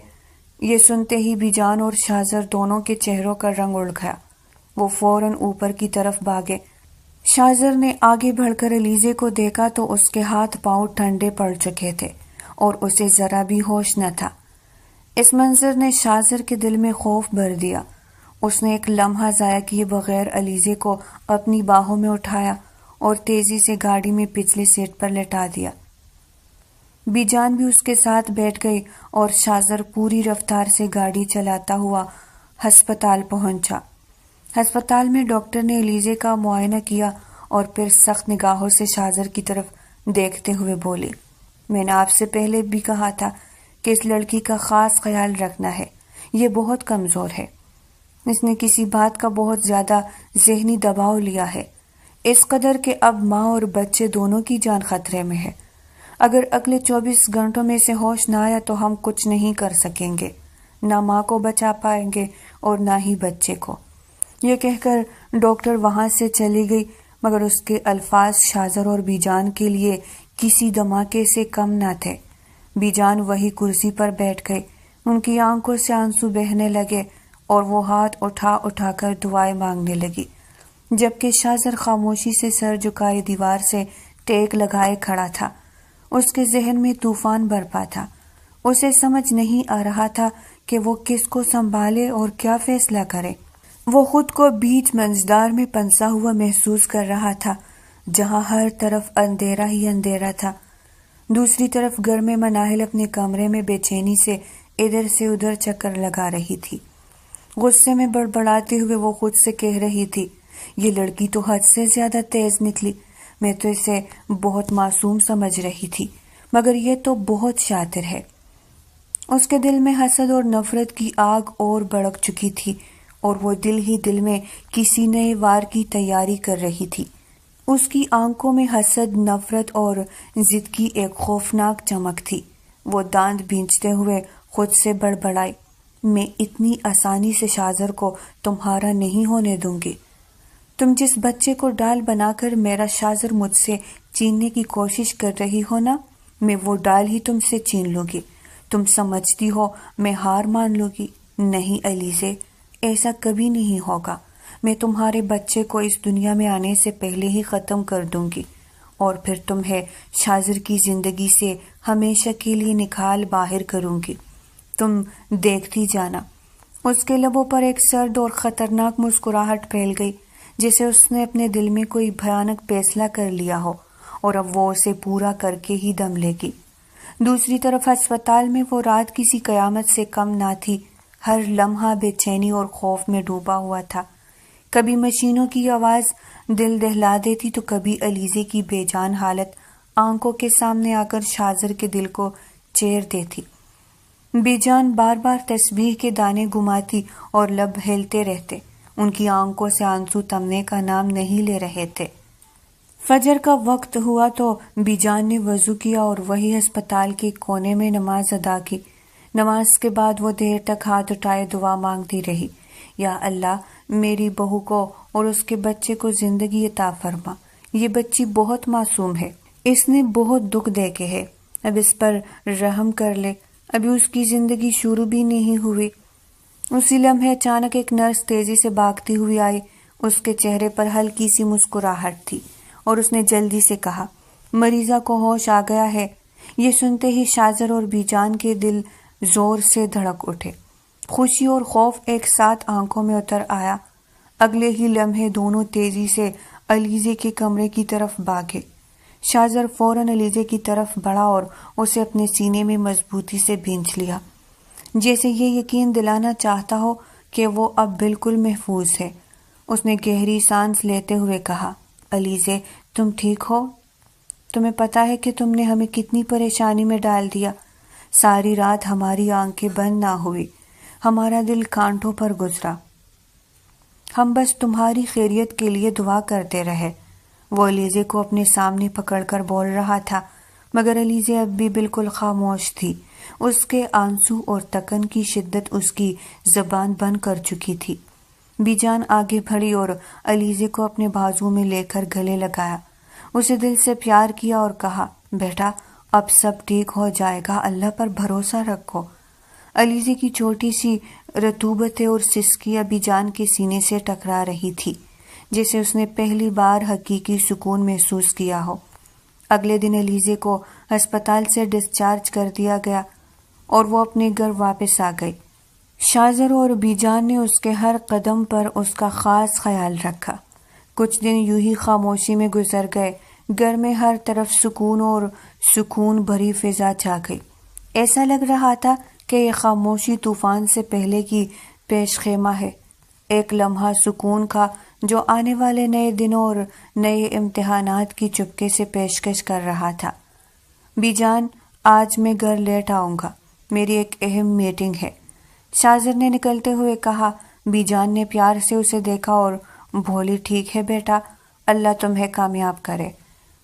یہ سنتے ہی بی جان اور شاہزر دونوں کے چہروں کا رنگ اڑ گیا۔ وہ فوراً اوپر کی طرف بھاگے۔ شاہزر نے آگے بڑھ کر علیزے کو دیکھا تو اس کے ہاتھ پاؤں ٹھنڈے پڑ چکے تھے اور اسے ذرا بھی ہوش نہ تھا۔ اس منظر نے شاہزر کے دل میں خوف بھر دیا۔ اس نے ایک لمحہ ضائع کیے بغیر علیزے کو اپنی باہوں میں اٹھایا اور تیزی سے گاڑی میں پچھلی سیٹ پر لٹا دیا۔ بی جان بھی اس کے ساتھ بیٹھ گئی اور شاہزر پوری رفتار سے گاڑی چلاتا ہوا ہسپتال پہنچا۔ ہسپتال میں ڈاکٹر نے علیزے کا معائنہ کیا اور پھر سخت نگاہوں سے شاہزر کی طرف دیکھتے ہوئے بولی، میں نے آپ سے پہلے بھی کہا تھا کہ اس لڑکی کا خاص خیال رکھنا ہے، یہ بہت کمزور ہے، اس نے کسی بات کا بہت زیادہ ذہنی دباؤ لیا ہے، اس قدر کہ اب ماں اور بچے دونوں کی جان خطرے میں ہے۔ اگر اگلے 24 گھنٹوں میں سے ہوش نہ آیا تو ہم کچھ نہیں کر سکیں گے، نہ ماں کو بچا پائیں گے اور نہ ہی بچے کو۔ یہ کہہ کر ڈاکٹر وہاں سے چلی گئی، مگر اس کے الفاظ شاہزر اور بی جان کے لیے کسی دھماکے سے کم نہ تھے۔ بی جان وہی کرسی پر بیٹھ گئے، ان کی آنکھوں سے آنسو بہنے لگے اور وہ ہاتھ اٹھا اٹھا کر دعائیں مانگنے لگی، جبکہ شاہزر خاموشی سے سر جھکائے دیوار سے ٹیک لگائے کھڑا تھا۔ اس کے ذہن میں طوفان برپا تھا۔ اسے سمجھ نہیں آ رہا تھا کہ وہ کس کو سنبھالے اور کیا فیصلہ کرے۔ وہ خود کو بیچ منجدار میں پنسا ہوا محسوس کر رہا تھا، جہاں ہر طرف اندھیرا ہی اندھیرا تھا۔ دوسری طرف گھر میں مناہل اپنے کمرے میں بے چینی سے ادھر سے ادھر چکر لگا رہی تھی۔ غصے میں بڑبڑاتے ہوئے وہ خود سے کہہ رہی تھی، یہ لڑکی تو حد سے زیادہ تیز نکلی، میں تو اسے بہت معصوم سمجھ رہی تھی، مگر یہ تو بہت شاطر ہے۔ اس کے دل میں حسد اور نفرت کی آگ اور بھڑک چکی تھی اور وہ دل ہی دل میں کسی نئے وار کی تیاری کر رہی تھی۔ اس کی آنکھوں میں حسد، نفرت اور ضد کی ایک خوفناک چمک تھی۔ وہ دانت بھینچتے ہوئے خود سے بڑبڑائی، میں اتنی آسانی سے شاہزر کو تمہارا نہیں ہونے دوں گی۔ تم جس بچے کو ڈال بنا کر میرا شاہزر مجھ سے چھیننے کی کوشش کر رہی ہو نا، میں وہ ڈال ہی تم سے چھین لوں گی۔ تم سمجھتی ہو میں ہار مان لوں گی؟ نہیں علیزے، ایسا کبھی نہیں ہوگا۔ میں تمہارے بچے کو اس دنیا میں آنے سے پہلے ہی ختم کر دوں گی اور پھر تمہیں شاہزر کی زندگی سے ہمیشہ کے لیے نکال باہر کروں گی۔ تم دیکھتی جانا۔ اس کے لبوں پر ایک سرد اور خطرناک مسکراہٹ پھیل گئی، جیسے اس نے اپنے دل میں کوئی بھیانک فیصلہ کر لیا ہو اور اب وہ اسے پورا کر کے ہی دم لے گی۔ دوسری طرف ہسپتال میں وہ رات کسی قیامت سے کم نہ تھی۔ ہر لمحہ بے چینی اور خوف میں ڈوبا ہوا تھا۔ کبھی مشینوں کی آواز دل دہلا دیتی تو کبھی علیزے کی بے جان حالت آنکھوں کے سامنے آ کر شاہزر کے دل کو چیر دیتی۔ بے جان بار بار تسبیح کے دانے گھماتی اور لب ہلتے رہتے، ان کی آنکھوں سے آنسو تھمنے کا نام نہیں لے رہے تھے۔ فجر کا وقت ہوا تو بی جان نے وضو کیا اور وہی ہسپتال کے کونے میں نماز ادا کی۔ نماز کے بعد وہ دیر تک ہاتھ اٹھائے دعا مانگتی رہی، یا اللہ میری بہو کو اور اس کے بچے کو زندگی عطا فرما، یہ بچی بہت معصوم ہے، اس نے بہت دکھ دیکھے ہے، اب اس پر رحم کر لے، ابھی اس کی زندگی شروع بھی نہیں ہوئی۔ اسی لمحے اچانک ایک نرس تیزی سے بھاگتی ہوئی آئی، اس کے چہرے پر ہلکی سی مسکراہٹ تھی اور اس نے جلدی سے کہا، مریضہ کو ہوش آ گیا ہے۔ یہ سنتے ہی شاہزر اور بی جان کے دل زور سے دھڑک اٹھے، خوشی اور خوف ایک ساتھ آنکھوں میں اتر آیا۔ اگلے ہی لمحے دونوں تیزی سے علیزے کے کمرے کی طرف بھاگے۔ شاہزر فوراً علیزے کی طرف بڑھا اور اسے اپنے سینے میں مضبوطی سے بھینچ لیا، جیسے یہ یقین دلانا چاہتا ہو کہ وہ اب بالکل محفوظ ہے۔ اس نے گہری سانس لیتے ہوئے کہا، علیزے تم ٹھیک ہو؟ تمہیں پتا ہے کہ تم نے ہمیں کتنی پریشانی میں ڈال دیا؟ ساری رات ہماری آنکھیں بند نہ ہوئی، ہمارا دل کانٹوں پر گزرا، ہم بس تمہاری خیریت کے لیے دعا کرتے رہے۔ وہ علیزے کو اپنے سامنے پکڑ کر بول رہا تھا، مگر علیزے اب بھی بالکل خاموش تھی۔ اس کے آنسو اور تکن کی شدت اس کی زبان بند کر چکی تھی۔ بی جان آگے بڑھی اور علیزے کو اپنے بازو میں لے کر گلے لگایا، اسے دل سے پیار کیا اور کہا، بیٹا اب سب ٹھیک ہو جائے گا، اللہ پر بھروسہ رکھو۔ علیزے کی چھوٹی سی رطوبتیں اور سسکیاں بی جان کے سینے سے ٹکرا رہی تھی، جیسے اس نے پہلی بار حقیقی سکون محسوس کیا ہو۔ اگلے دن علیزے کو ہسپتال سے ڈسچارج کر دیا گیا اور وہ اپنے گھر واپس آ گئی۔ شاہزر اور بی جان نے اس کے ہر قدم پر اس کا خاص خیال رکھا۔ کچھ دن یوں ہی خاموشی میں گزر گئے، گھر میں ہر طرف سکون اور سکون بھری فضا چھا گئی۔ ایسا لگ رہا تھا کہ یہ خاموشی طوفان سے پہلے کی پیش خیمہ ہے، ایک لمحہ سکون کا جو آنے والے نئے دنوں اور نئے امتحانات کی چپکے سے پیشکش کر رہا تھا۔ بی جان آج میں گھر لیٹ آؤں گا، میری ایک اہم میٹنگ ہے، شاہزر نے نکلتے ہوئے کہا۔ بی جان نے پیار سے اسے دیکھا اور بولی، ٹھیک ہے بیٹا، اللہ تمہیں کامیاب کرے۔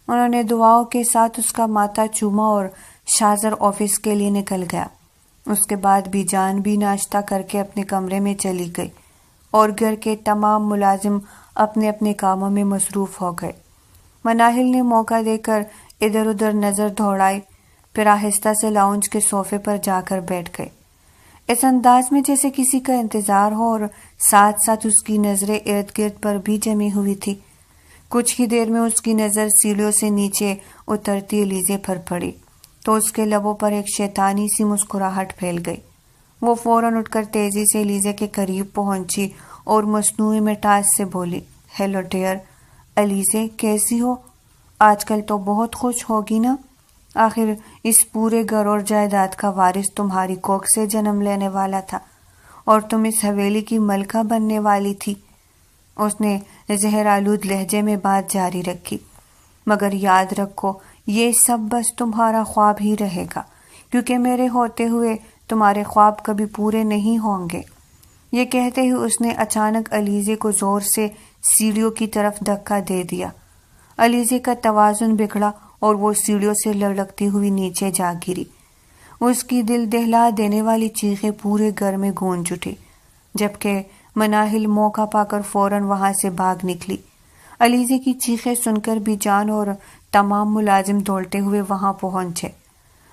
انہوں نے دعاؤں کے ساتھ اس کا ماتھا چوما اور شاہزر آفس کے لیے نکل گیا۔ اس کے بعد بی جان بھی ناشتہ کر کے اپنے کمرے میں چلی گئی اور گھر کے تمام ملازم اپنے اپنے کاموں میں مصروف ہو گئے۔ مناہل نے موقع دے کر ادھر ادھر نظر دوڑائی، پھر آہستہ سے لاؤنج کے صوفے پر جا کر بیٹھ گئے، اس انداز میں جیسے کسی کا انتظار ہو، اور ساتھ ساتھ اس کی نظریں ارد گرد پر بھی جمی ہوئی تھی۔ کچھ ہی دیر میں اس کی نظر سیڑھیوں سے نیچے اترتی علیزے پر پڑی تو اس کے لبوں پر ایک شیطانی سی مسکراہٹ پھیل گئی۔ وہ فوراً اٹھ کر تیزی سے علیزے کے قریب پہنچی اور مصنوعی مٹاس سے بولی، ہیلو ڈیئر، علیزے کیسی ہو؟ آج کل تو بہت خوش ہوگی نا، آخر اس پورے گھر اور جائیداد کا وارث تمہاری کوکھ سے جنم لینے والا تھا اور تم اس حویلی کی ملکہ بننے والی تھی۔ اس نے زہر آلود لہجے میں بات جاری رکھی، مگر یاد رکھو یہ سب بس تمہارا خواب ہی رہے گا، کیونکہ میرے ہوتے ہوئے تمہارے خواب کبھی پورے نہیں ہوں گے۔ یہ کہتے ہی اس نے اچانک علیزے کو زور سے سیڑھیوں کی طرف دھکا دے دیا۔ علیزے کا توازن بگڑا اور وہ سیڑھیوں سے لڑکتی ہوئی نیچے جا گری۔ اس کی دل دہلا دینے والی چیخیں پورے گھر میں گونج اٹھی، جبکہ مناہل موقع پا کر فوراً وہاں سے بھاگ نکلی۔ علیزے کی چیخیں سن کر بی جان اور تمام ملازم دوڑتے ہوئے وہاں پہنچے۔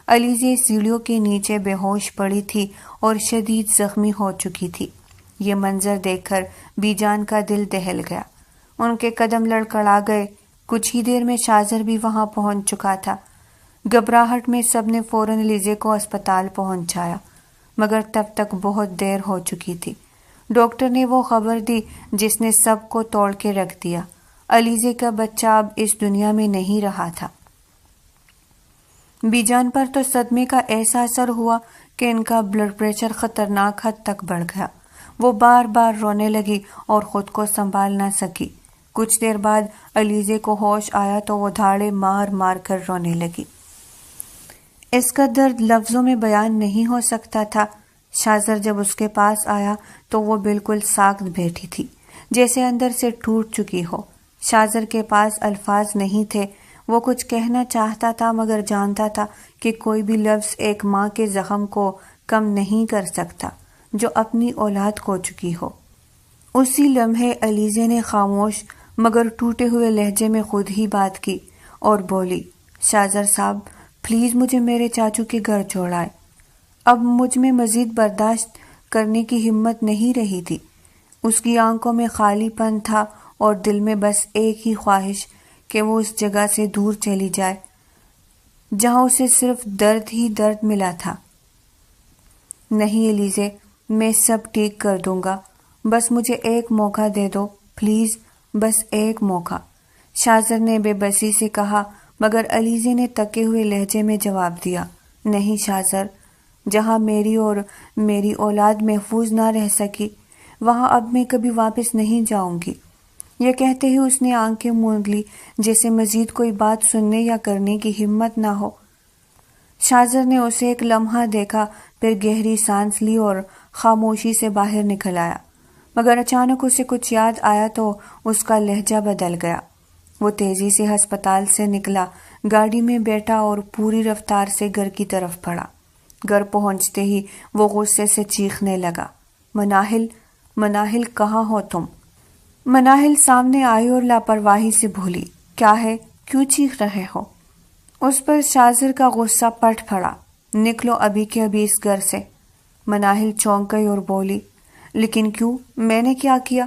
علیزے سیڑھیوں کے نیچے بے ہوش پڑی تھی اور شدید زخمی ہو چکی تھی۔ یہ منظر دیکھ کر بی جان کا دل دہل گیا، ان کے قدم لڑکھڑا گئے۔ کچھ ہی دیر میں شاہزر بھی وہاں پہنچ چکا تھا۔ گھبراہٹ میں سب نے فوراً علیزے کو اسپتال پہنچایا، مگر تب تک بہت دیر ہو چکی تھی۔ ڈاکٹر نے وہ خبر دی جس نے سب کو توڑ کے رکھ دیا، علیزے کا بچہ اب اس دنیا میں نہیں رہا تھا۔ بی جان پر تو صدمے کا ایسا اثر ہوا کہ ان کا بلڈ پریشر خطرناک حد تک بڑھ گیا۔ وہ بار بار رونے لگی اور خود کو سنبھال نہ سکی۔ کچھ دیر بعد علیزے کو ہوش آیا تو وہ دھاڑے مار مار کر رونے لگی۔ اس کا درد لفظوں میں بیان نہیں ہو سکتا تھا۔ شاہزر جب اس کے پاس آیا تو وہ بالکل ساکت بیٹھی تھی، جیسے اندر سے ٹوٹ چکی ہو۔ شاہزر کے پاس الفاظ نہیں تھے، وہ کچھ کہنا چاہتا تھا مگر جانتا تھا کہ کوئی بھی لفظ ایک ماں کے زخم کو کم نہیں کر سکتا جو اپنی اولاد کھو چکی ہو۔ اسی لمحے علیزے نے خاموش مگر ٹوٹے ہوئے لہجے میں خود ہی بات کی اور بولی، شاہزر صاحب پلیز مجھے میرے چاچو کے گھر چھوڑائے۔ اب مجھ میں مزید برداشت کرنے کی ہمت نہیں رہی تھی۔ اس کی آنکھوں میں خالی پن تھا اور دل میں بس ایک ہی خواہش کہ وہ اس جگہ سے دور چلی جائے جہاں اسے صرف درد ہی درد ملا تھا۔ نہیں علیزے، میں سب ٹھیک کر دوں گا، بس مجھے ایک موقع دے دو پلیز، بس ایک موقع، شاذر نے بے بسی سے کہا، مگر علیزے نے تکے ہوئے لہجے میں جواب دیا، نہیں شاذر، جہاں میری اور میری اولاد محفوظ نہ رہ سکی وہاں اب میں کبھی واپس نہیں جاؤں گی۔ یہ کہتے ہی اس نے آنکھیں موند لی جیسے مزید کوئی بات سننے یا کرنے کی ہمت نہ ہو۔ شاذر نے اسے ایک لمحہ دیکھا، پھر گہری سانس لی اور خاموشی سے باہر نکل آیا، مگر اچانک اسے کچھ یاد آیا تو اس کا لہجہ بدل گیا۔ وہ تیزی سے ہسپتال سے نکلا، گاڑی میں بیٹھا اور پوری رفتار سے گھر کی طرف بڑھا۔ گھر پہنچتے ہی وہ غصے سے چیخنے لگا، مناہل، مناہل کہاں ہو تم؟ مناہل سامنے آئی اور لاپرواہی سے بولی، کیا ہے، کیوں چیخ رہے ہو؟ اس پر شاذر کا غصہ پٹ پڑا، نکلو ابھی کے ابھی اس گھر سے۔ مناہل چونک گئی اور بولی، لیکن کیوں، میں نے کیا کیا؟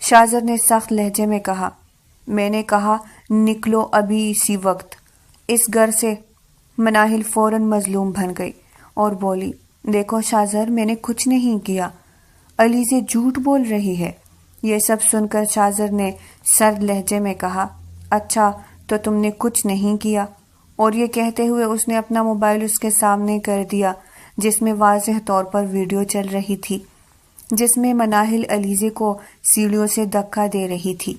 شاذر نے سخت لہجے میں کہا، میں نے کہا نکلو ابھی اسی وقت اس گھر سے۔ مناہل فوراً مظلوم بن گئی اور بولی، دیکھو شاذر، میں نے کچھ نہیں کیا، علیزے جھوٹ بول رہی ہے۔ یہ سب سن کر شاذر نے سرد لہجے میں کہا، اچھا تو تم نے کچھ نہیں کیا؟ اور یہ کہتے ہوئے اس نے اپنا موبائل اس کے سامنے کر دیا جس میں واضح طور پر ویڈیو چل رہی تھی، جس میں مناہل علیزے کو سیڑھیوں سے دھکا دے رہی تھی۔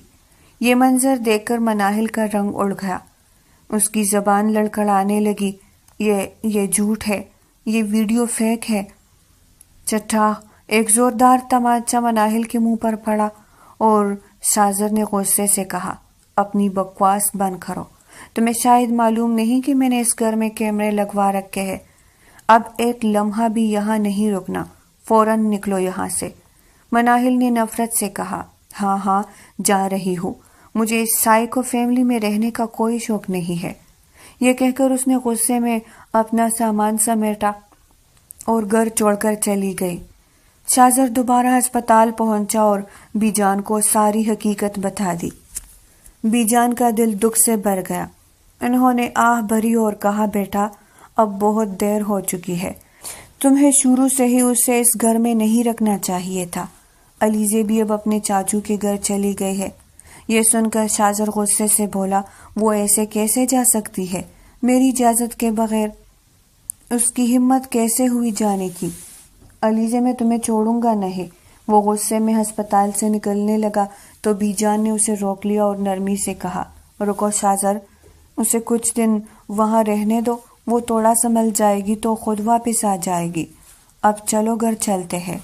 یہ منظر دیکھ کر مناہل کا رنگ اڑ گیا، اس کی زبان لڑکھڑانے لگی، یہ جھوٹ ہے، یہ ویڈیو فیک ہے۔ چٹھا ایک زوردار تمانچہ مناہل کے منہ پر پڑا اور شاذر نے غصے سے کہا، اپنی بکواس بند کرو، تمہیں شاید معلوم نہیں کہ میں نے اس گھر میں کیمرے لگوا رکھے ہیں، اب ایک لمحہ بھی یہاں نہیں رکنا، فوراً نکلو یہاں سے۔ مناہل نے نفرت سے کہا، ہاں ہاں جا رہی ہوں، مجھے اس سائیکو فیملی میں رہنے کا کوئی شوق نہیں ہے۔ یہ کہہ کر اس نے غصے میں اپنا سامان سمیٹا اور گھر چھوڑ کر چلی گئی۔ شاذر دوبارہ ہسپتال پہنچا اور بی جان کو ساری حقیقت بتا دی۔ بی جان کا دل دکھ سے بھر گیا، انہوں نے آہ بھری اور کہا، بیٹا اب بہت دیر ہو چکی ہے، تمہیں شروع سے ہی اسے اس گھر میں نہیں رکھنا چاہیے تھا۔ علیزے بھی اب اپنے چاچو کے گھر چلی گئی ہے۔ یہ سن کر شاذر غصے سے بولا، وہ ایسے کیسے جا سکتی ہے میری اجازت کے بغیر؟ اس کی ہمت کیسے ہوئی جانے کی؟ علیزے میں تمہیں چھوڑوں گا نہیں۔ وہ غصے میں ہسپتال سے نکلنے لگا تو بی جان نے اسے روک لیا اور نرمی سے کہا، رکو شاذر، اسے کچھ دن وہاں رہنے دو، وہ تھوڑا سنبھل جائے گی تو خود واپس آ جائے گی، اب چلو گھر چلتے ہیں۔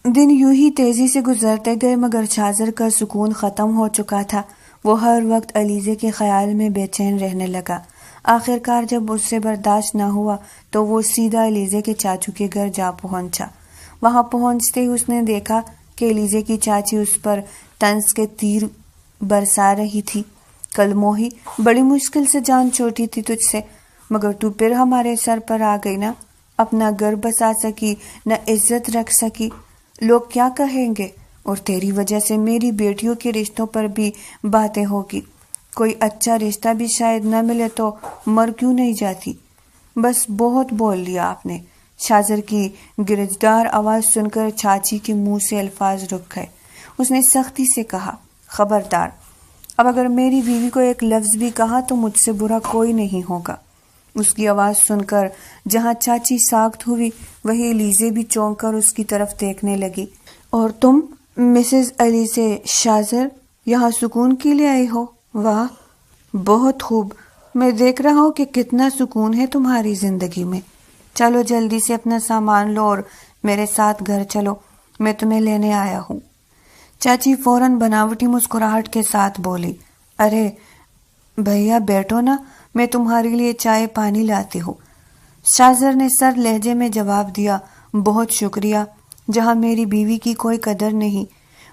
دن یوں ہی تیزی سے گزرتے گئے مگر شاذر کا سکون ختم ہو چکا تھا، وہ ہر وقت علیزے کے خیال میں بے چین رہنے لگا۔ آخرکار جب اس سے برداشت نہ ہوا تو وہ سیدھا علیزے کے چاچو کے گھر جا پہنچا۔ وہاں پہنچتے ہی اس نے دیکھا کہ علیزے کی چاچی اس پر طنز کے تیر برسا رہی تھی، کل موہی، بڑی مشکل سے جان چھوٹی تھی تجھ سے، مگر تو پھر ہمارے سر پر آ گئی نا، اپنا گھر بسا سکی نہ عزت رکھ سکی، لوگ کیا کہیں گے، اور تیری وجہ سے میری بیٹیوں کے رشتوں پر بھی باتیں ہوگی، کوئی اچھا رشتہ بھی شاید نہ ملے تو مر کیوں نہیں جاتی، بس بہت بول لیا آپ نے۔ شاذر کی گرجدار آواز سن کر چاچی کے منہ سے الفاظ رک گئے، اس نے سختی سے کہا، خبردار، اب اگر میری بیوی کو ایک لفظ بھی کہا تو مجھ سے برا کوئی نہیں ہوگا۔ اس کی آواز سن کر جہاں چاچی ساخت ہوئی وہی علیزے بھی چونک کر اس کی طرف دیکھنے لگی۔ اور تم مسز علیزے شاذر یہاں سکون کے لیے آئی ہو؟ واہ، بہت خوب، میں دیکھ رہا ہوں کہ کتنا سکون ہے تمہاری زندگی میں، چلو جلدی سے اپنا سامان لو اور میرے ساتھ گھر چلو، میں تمہیں لینے آیا ہوں۔ چاچی فوراً بناوٹی مسکراہٹ کے ساتھ بولی، ارے بھیا بیٹھو نا، میں تمہارے لیے چائے پانی لاتی ہوں۔ شاذر نے سر لہجے میں جواب دیا، بہت شکریہ، جہاں میری بیوی کی کوئی قدر نہیں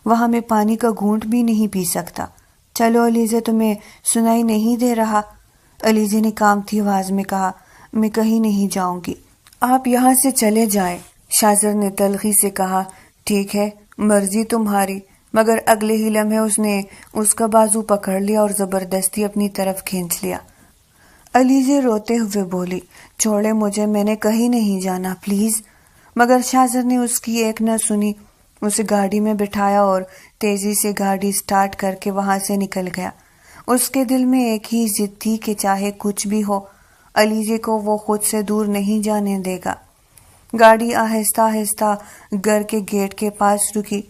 وہاں میں پانی کا گھونٹ بھی نہیں پی سکتا، چلو علیزے تمہیں سنائی نہیں دے رہا؟ علیزے نے کامتی آواز میں کہا، میں کہیں نہیں جاؤں گی، آپ یہاں سے چلے جائیں۔ شاذر نے تلخی سے کہا، ٹھیک ہے، مرضی تمہاری، مگر اگلے ہی لمحے اس نے اس کا بازو پکڑ لیا اور زبردستی اپنی طرف کھینچ لیا۔ علیزے روتے ہوئے بولی، چھوڑے مجھے، میں نے کہیں نہیں جانا، پلیز، مگر شاذر نے اس کی ایک نہ سنی اسے گاڑی میں بٹھایا اور تیزی سے گاڑی سٹارٹ کر کے وہاں سے نکل گیا۔ اس کے دل میں ایک ہی ضد تھی کہ چاہے کچھ بھی ہو، علیزے کو وہ خود سے دور نہیں جانے دے گا۔ گاڑی آہستہ آہستہ گھر کے گیٹ کے پاس رکی۔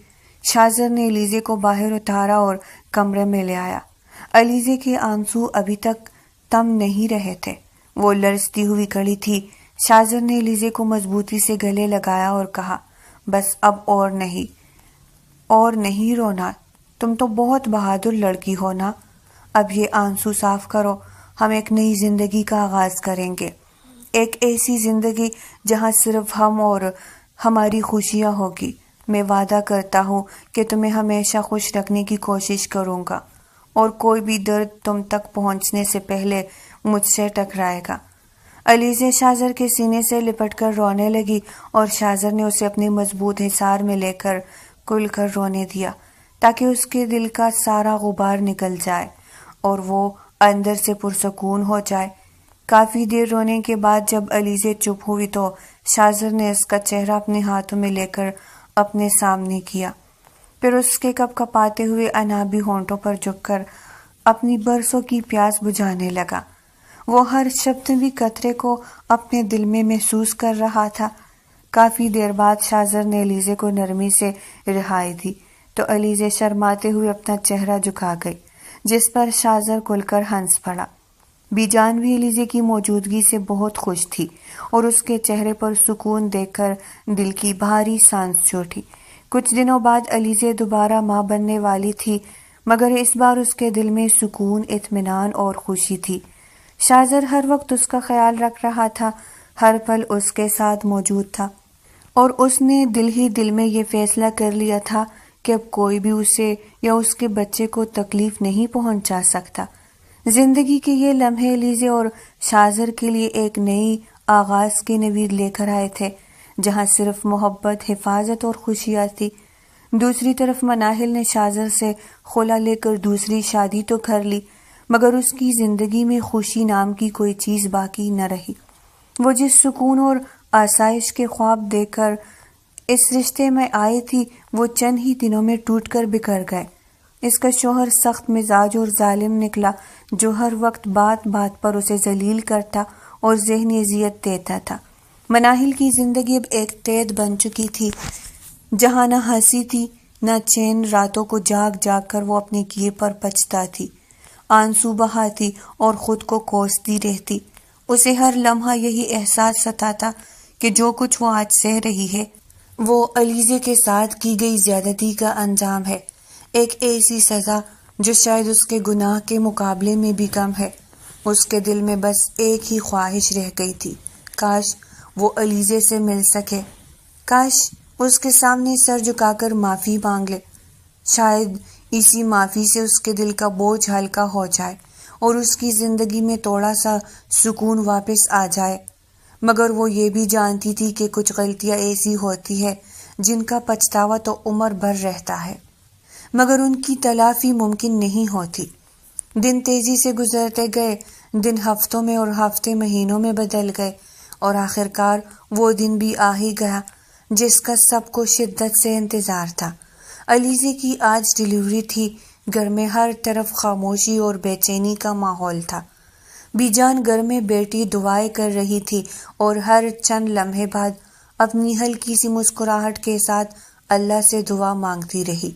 شاہزر نے علیزے کو باہر اتارا اور کمرے میں لے آیا۔ علیزے کے آنسو ابھی تک تم نہیں رہے تھے، وہ لرزتی ہوئی کھڑی تھی۔ شاہزر نے علیزے کو مضبوطی سے گلے لگایا اور کہا، بس اب اور نہیں رونا، تم تو بہت بہادر لڑکی ہو نا۔ اب یہ آنسو صاف کرو، ہم ایک نئی زندگی کا آغاز کریں گے، ایک ایسی زندگی جہاں صرف ہم اور ہماری خوشیاں ہوگی۔ میں وعدہ کرتا ہوں کہ تمہیں ہمیشہ خوش رکھنے کی کوشش کروں گا اور کوئی بھی درد تم تک پہنچنے سے پہلے مجھ سے ٹکرائے گا۔ علیزے شاہزر کے سینے سے لپٹ کر رونے لگی اور شاہزر نے اسے اپنے مضبوط حصار میں لے کر کھل کر رونے دیا تاکہ اس کے دل کا سارا غبار نکل جائے اور وہ اندر سے پرسکون ہو جائے۔ کافی دیر رونے کے بعد جب علیزے چپ ہوئی تو شاہزر نے اس کا چہرہ اپنے ہاتھوں میں لے کر اپنے سامنے کیا، پھر اس کے کپ کپاتے ہوئے انابی ہونٹوں پر جھک کر اپنی برسوں کی پیاس بجھانے لگا۔ وہ ہر شبنمی قطرے کو اپنے دل میں محسوس کر رہا تھا۔ کافی دیر بعد شاہزر نے علیزے کو نرمی سے رہائی دی تو علیزے شرماتے ہوئے اپنا چہرہ جھکا گئی، جس پر شاہزر کھل کر ہنس پڑا۔ بی جان بھی علیزے کی موجودگی سے بہت خوش تھی اور اس کے چہرے پر سکون دیکھ کر دل کی بھاری سانس چھوٹی۔ کچھ دنوں بعد علیزے دوبارہ ماں بننے والی تھی، مگر اس بار اس کے دل میں سکون، اطمینان اور خوشی تھی۔ شاہزر ہر وقت اس کا خیال رکھ رہا تھا، ہر پل اس کے ساتھ موجود تھا، اور اس نے دل ہی دل میں یہ فیصلہ کر لیا تھا کہ اب کوئی بھی اسے یا اس کے بچے کو تکلیف نہیں پہنچا سکتا۔ زندگی کے یہ لمحے علیزے اور شاہزر کے لیے ایک نئی آغاز کی نوید لے کر آئے تھے، جہاں صرف محبت، حفاظت اور خوشیاں تھی۔ دوسری طرف مناہل نے شاہزر سے خلا لے کر دوسری شادی تو کر لی، مگر اس کی زندگی میں خوشی نام کی کوئی چیز باقی نہ رہی۔ وہ جس سکون اور آسائش کے خواب دیکھ کر اس رشتے میں آئی تھی، وہ چند ہی دنوں میں ٹوٹ کر بکھر گئے۔ اس کا شوہر سخت مزاج اور ظالم نکلا، جو ہر وقت بات بات پر اسے ذلیل کرتا اور ذہنی اذیت دیتا تھا۔ مناہل کی زندگی اب ایک قید بن چکی تھی، جہاں نہ ہنسی تھی نہ چین۔ راتوں کو جاگ جاگ کر وہ اپنے کیے پر پچھتاتی، آنسو بہاتی اور خود کو کوستی رہتی۔ اسے ہر لمحہ یہی احساس ستاتا کہ جو کچھ وہ آج سہ رہی ہے وہ علیزے کے ساتھ کی گئی زیادتی کا انجام ہے، ایک ایسی سزا جو شاید اس کے گناہ کے مقابلے میں بھی کم ہے۔ اس کے دل میں بس ایک ہی خواہش رہ گئی تھی، کاش وہ علیزے سے مل سکے، کاش اس کے سامنے سر جھکا کر معافی مانگ لے۔ شاید اسی معافی سے اس کے دل کا بوجھ ہلکا ہو جائے اور اس کی زندگی میں تھوڑا سا سکون واپس آ جائے۔ مگر وہ یہ بھی جانتی تھی کہ کچھ غلطیاں ایسی ہوتی ہیں جن کا پچھتاوا تو عمر بھر رہتا ہے، مگر ان کی تلافی ممکن نہیں ہوتی۔ دن تیزی سے گزرتے گئے، دن ہفتوں میں اور ہفتے مہینوں میں بدل گئے، اور آخرکار وہ دن بھی آ ہی گیا جس کا سب کو شدت سے انتظار تھا۔ علیزے کی آج ڈیلیوری تھی۔ گھر میں ہر طرف خاموشی اور بے چینی کا ماحول تھا۔ بی جان گھر میں بیٹھی دعائیں کر رہی تھی اور ہر چند لمحے بعد اپنی ہلکی سی مسکراہٹ کے ساتھ اللہ سے دعا مانگتی رہی۔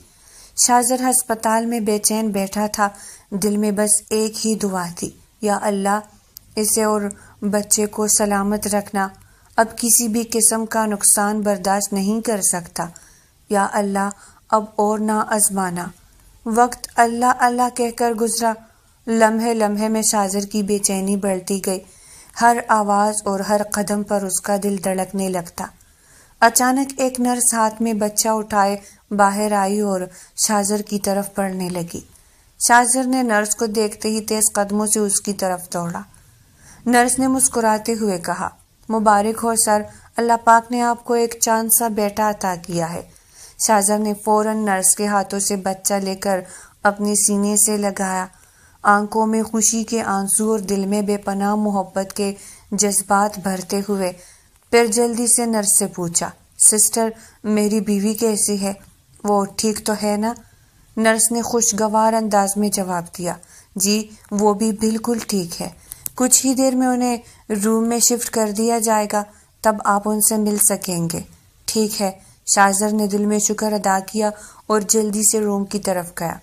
شاہزر ہسپتال میں بے چین بیٹھا تھا، دل میں بس ایک ہی دعا تھی، یا اللہ اسے اور بچے کو سلامت رکھنا، اب کسی بھی قسم کا نقصان برداشت نہیں کر سکتا، یا اللہ اب اور نہ آزمانا۔ وقت اللہ اللہ کہہ کر گزرا، لمحے لمحے میں شاہزر کی بے چینی بڑھتی گئی، ہر آواز اور ہر قدم پر اس کا دل دھڑکنے لگتا۔ اچانک ایک نرس ہاتھ میں بچہ اٹھائے باہر آئی اور شاہزر کی طرف بڑھنے لگی۔ شاہزر نے نرس کو دیکھتے ہی تیز قدموں سے اس کی طرف دوڑا۔ نرس نے مسکراتے ہوئے کہا، مبارک ہو سر، اللہ پاک نے آپ کو ایک چاند سا بیٹا عطا کیا ہے۔ شاہزر نے فوراً نرس کے ہاتھوں سے بچہ لے کر اپنے سینے سے لگایا، آنکھوں میں خوشی کے آنسو اور دل میں بے پناہ محبت کے جذبات بھرتے ہوئے۔ پھر جلدی سے نرس سے پوچھا، سسٹر میری بیوی کیسی ہے؟ وہ ٹھیک تو ہے نا؟ نرس نے خوشگوار انداز میں جواب دیا، جی وہ بھی بالکل ٹھیک ہے، کچھ ہی دیر میں انہیں روم میں شفٹ کر دیا جائے گا، تب آپ ان سے مل سکیں گے۔ ٹھیک ہے، شاہزر نے دل میں شکر ادا کیا اور جلدی سے روم کی طرف گیا۔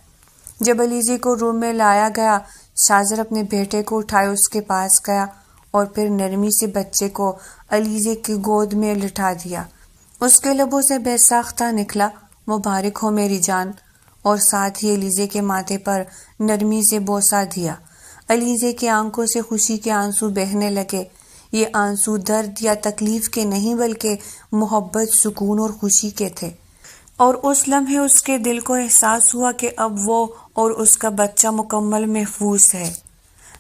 جب علیزے کو روم میں لایا گیا، شاہزر اپنے بیٹے کو اٹھائے اس کے پاس گیا اور پھر نرمی سے بچے کو علیزے کی گود میں لٹا دیا۔ اس کے لبوں سے بے ساختہ نکلا، مبارک ہو میری جان، اور ساتھ ہی علیزے کے ماتھے پر نرمی سے بوسہ دیا۔ علیزے کی آنکھوں سے خوشی کے آنسو بہنے لگے۔ یہ آنسو درد یا تکلیف کے نہیں بلکہ محبت، سکون اور خوشی کے تھے، اور اس لمحے اس کے دل کو احساس ہوا کہ اب وہ اور اس کا بچہ مکمل محفوظ ہے۔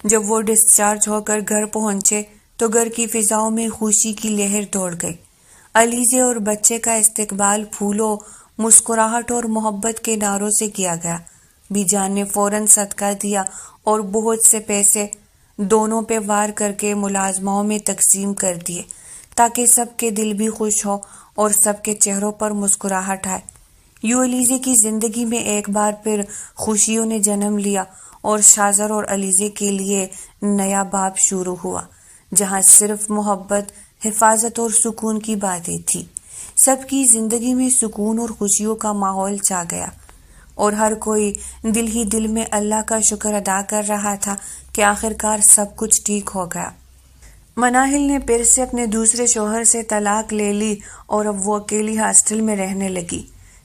جب وہ ڈسچارج ہو کر گھر پہنچے تو گھر کی فضاؤں میں خوشی کی لہر دوڑ گئی۔ علیزے اور بچے کا استقبال پھولوں، مسکراہٹ اور محبت کے نعروں سے کیا گیا۔ بی جان نے فوراً صدقہ دیا اور بہت سے پیسے دونوں پہ وار کر کے ملازماؤں میں تقسیم کر دیے تاکہ سب کے دل بھی خوش ہو اور سب کے چہروں پر مسکراہٹ آئے۔ یوں علیزے کی زندگی میں ایک بار پھر خوشیوں نے جنم لیا اور شاہزر اور علیزے کے لیے نیا باب شروع ہوا، جہاں صرف محبت، حفاظت اور سکون کی باتیں تھی۔ سب کی زندگی میں سکون اور خوشیوں کا ماحول چھا گیا، اور ہر کوئی دل ہی دل میں اللہ کا شکر ادا کر رہا تھا کہ آخرکار سب کچھ ٹھیک ہو گیا۔ مناہل نے پھر سے اپنے دوسرے شوہر سے طلاق لے لی اور اب وہ اکیلی ہاسٹل میں رہنے لگی۔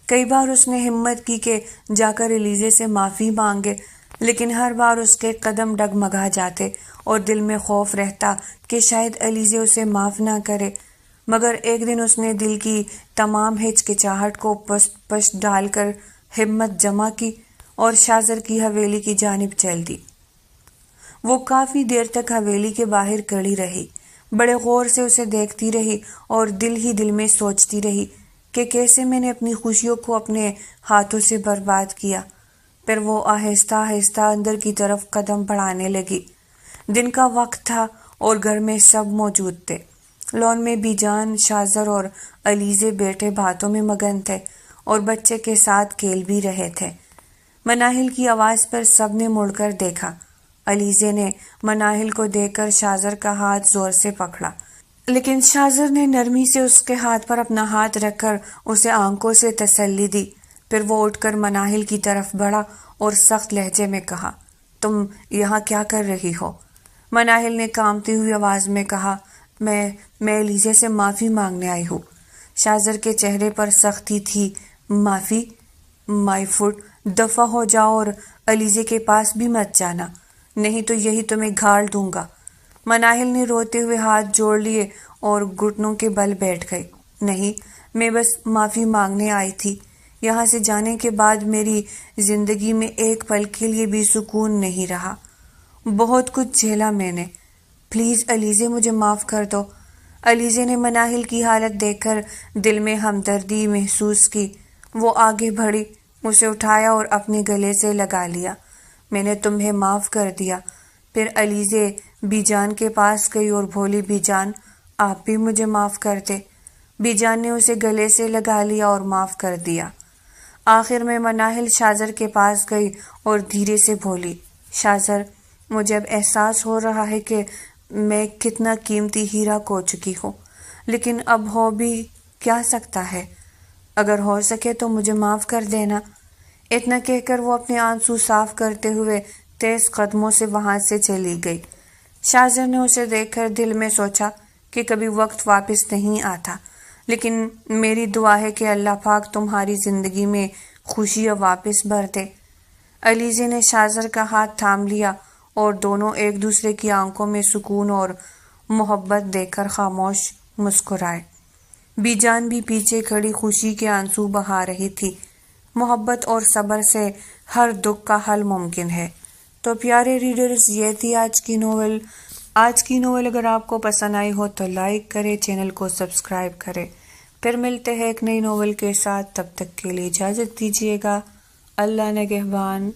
کئی بار اس نے ہمت کی کہ جا کر علیزے سے معافی مانگے، لیکن ہر بار اس کے قدم ڈگمگا جاتے اور دل میں خوف رہتا کہ شاید علیزے اسے معاف نہ کرے۔ مگر ایک دن اس نے دل کی تمام ہچکچاہٹ کو پشت ڈال کر ہمت جمع کی اور شاہزر کی حویلی کی جانب چل دی۔ وہ کافی دیر تک حویلی کے باہر کھڑی رہی، بڑے غور سے اسے دیکھتی رہی اور دل ہی دل میں سوچتی رہی کہ کیسے میں نے اپنی خوشیوں کو اپنے ہاتھوں سے برباد کیا۔ پھر وہ آہستہ آہستہ اندر کی طرف قدم بڑھانے لگی۔ دن کا وقت تھا اور گھر میں سب موجود تھے۔ لون میں بی جان، شاہزر اور علیزے بیٹے باتوں میں مگن تھے اور بچے کے ساتھ کھیل بھی رہے تھے۔ مناہل کی آواز پر سب نے مڑ کر دیکھا۔ علیزے نے مناہل کو دیکھ کر شاہزر کا ہاتھ زور سے پکڑا، لیکن شاہزر نے نرمی سے اس کے ہاتھ پر اپنا ہاتھ رکھ کر اسے آنکھوں سے تسلی دی۔ پھر وہ اٹھ کر مناہل کی طرف بڑھا اور سخت لہجے میں کہا، تم یہاں کیا کر رہی ہو؟ مناہل نے کانپتی ہوئی آواز میں کہا، میں علیزے سے معافی مانگنے آئی ہوں۔ شاہزر کے چہرے پر سختی تھی۔ معافی؟ مائی فٹ، دفع ہو جاؤ اور علیزے کے پاس بھی مت جانا، نہیں تو یہی تمہیں گھاڑ دوں گا۔ مناہل نے روتے ہوئے ہاتھ جوڑ لیے اور گھٹنوں کے بل بیٹھ گئی۔ نہیں، میں بس معافی مانگنے آئی تھی۔ یہاں سے جانے کے بعد میری زندگی میں ایک پل کے لیے بھی سکون نہیں رہا۔ بہت کچھ جھیلا میں نے، پلیز علیزے مجھے معاف کر دو۔ علیزے نے مناہل کی حالت دیکھ کر دل میں ہمدردی محسوس کی۔ وہ آگے بڑھی، اسے اٹھایا اور اپنے گلے سے لگا لیا۔ میں نے تمہیں معاف کر دیا۔ پھر علیزے بی جان کے پاس گئی اور بولی، بی جان آپ بھی مجھے معاف کر دے۔ بی جان نے اسے گلے سے لگا لیا اور معاف کر دیا۔ آخر میں مناہل شاہزر کے پاس گئی اور دھیرے سے بولی، شاہزر مجھے اب احساس ہو رہا ہے کہ میں کتنا قیمتی ہیرا کھو چکی ہوں، لیکن اب ہو بھی کیا سکتا ہے، اگر ہو سکے تو مجھے معاف کر دینا۔ اتنا کہہ کر وہ اپنے آنسو صاف کرتے ہوئے تیز قدموں سے وہاں سے چلی گئی۔ شاہزر نے اسے دیکھ کر دل میں سوچا کہ کبھی وقت واپس نہیں آتا، لیکن میری دعا ہے کہ اللہ پاک تمہاری زندگی میں خوشیاں واپس بھر دے۔ علیزے نے شاہزر کا ہاتھ تھام لیا اور دونوں ایک دوسرے کی آنکھوں میں سکون اور محبت دیکھ کر خاموش مسکرائے۔ بی جان بھی پیچھے کھڑی خوشی کے آنسو بہا رہی تھی۔ محبت اور صبر سے ہر دکھ کا حل ممکن ہے۔ تو پیارے ریڈرز، یہ تھی آج کی ناول۔ اگر آپ کو پسند آئی ہو تو لائک کریں، چینل کو سبسکرائب کریں۔ پھر ملتے ہیں ایک نئی ناول کے ساتھ، تب تک کے لیے اجازت دیجیے گا۔ اللہ نگہبان۔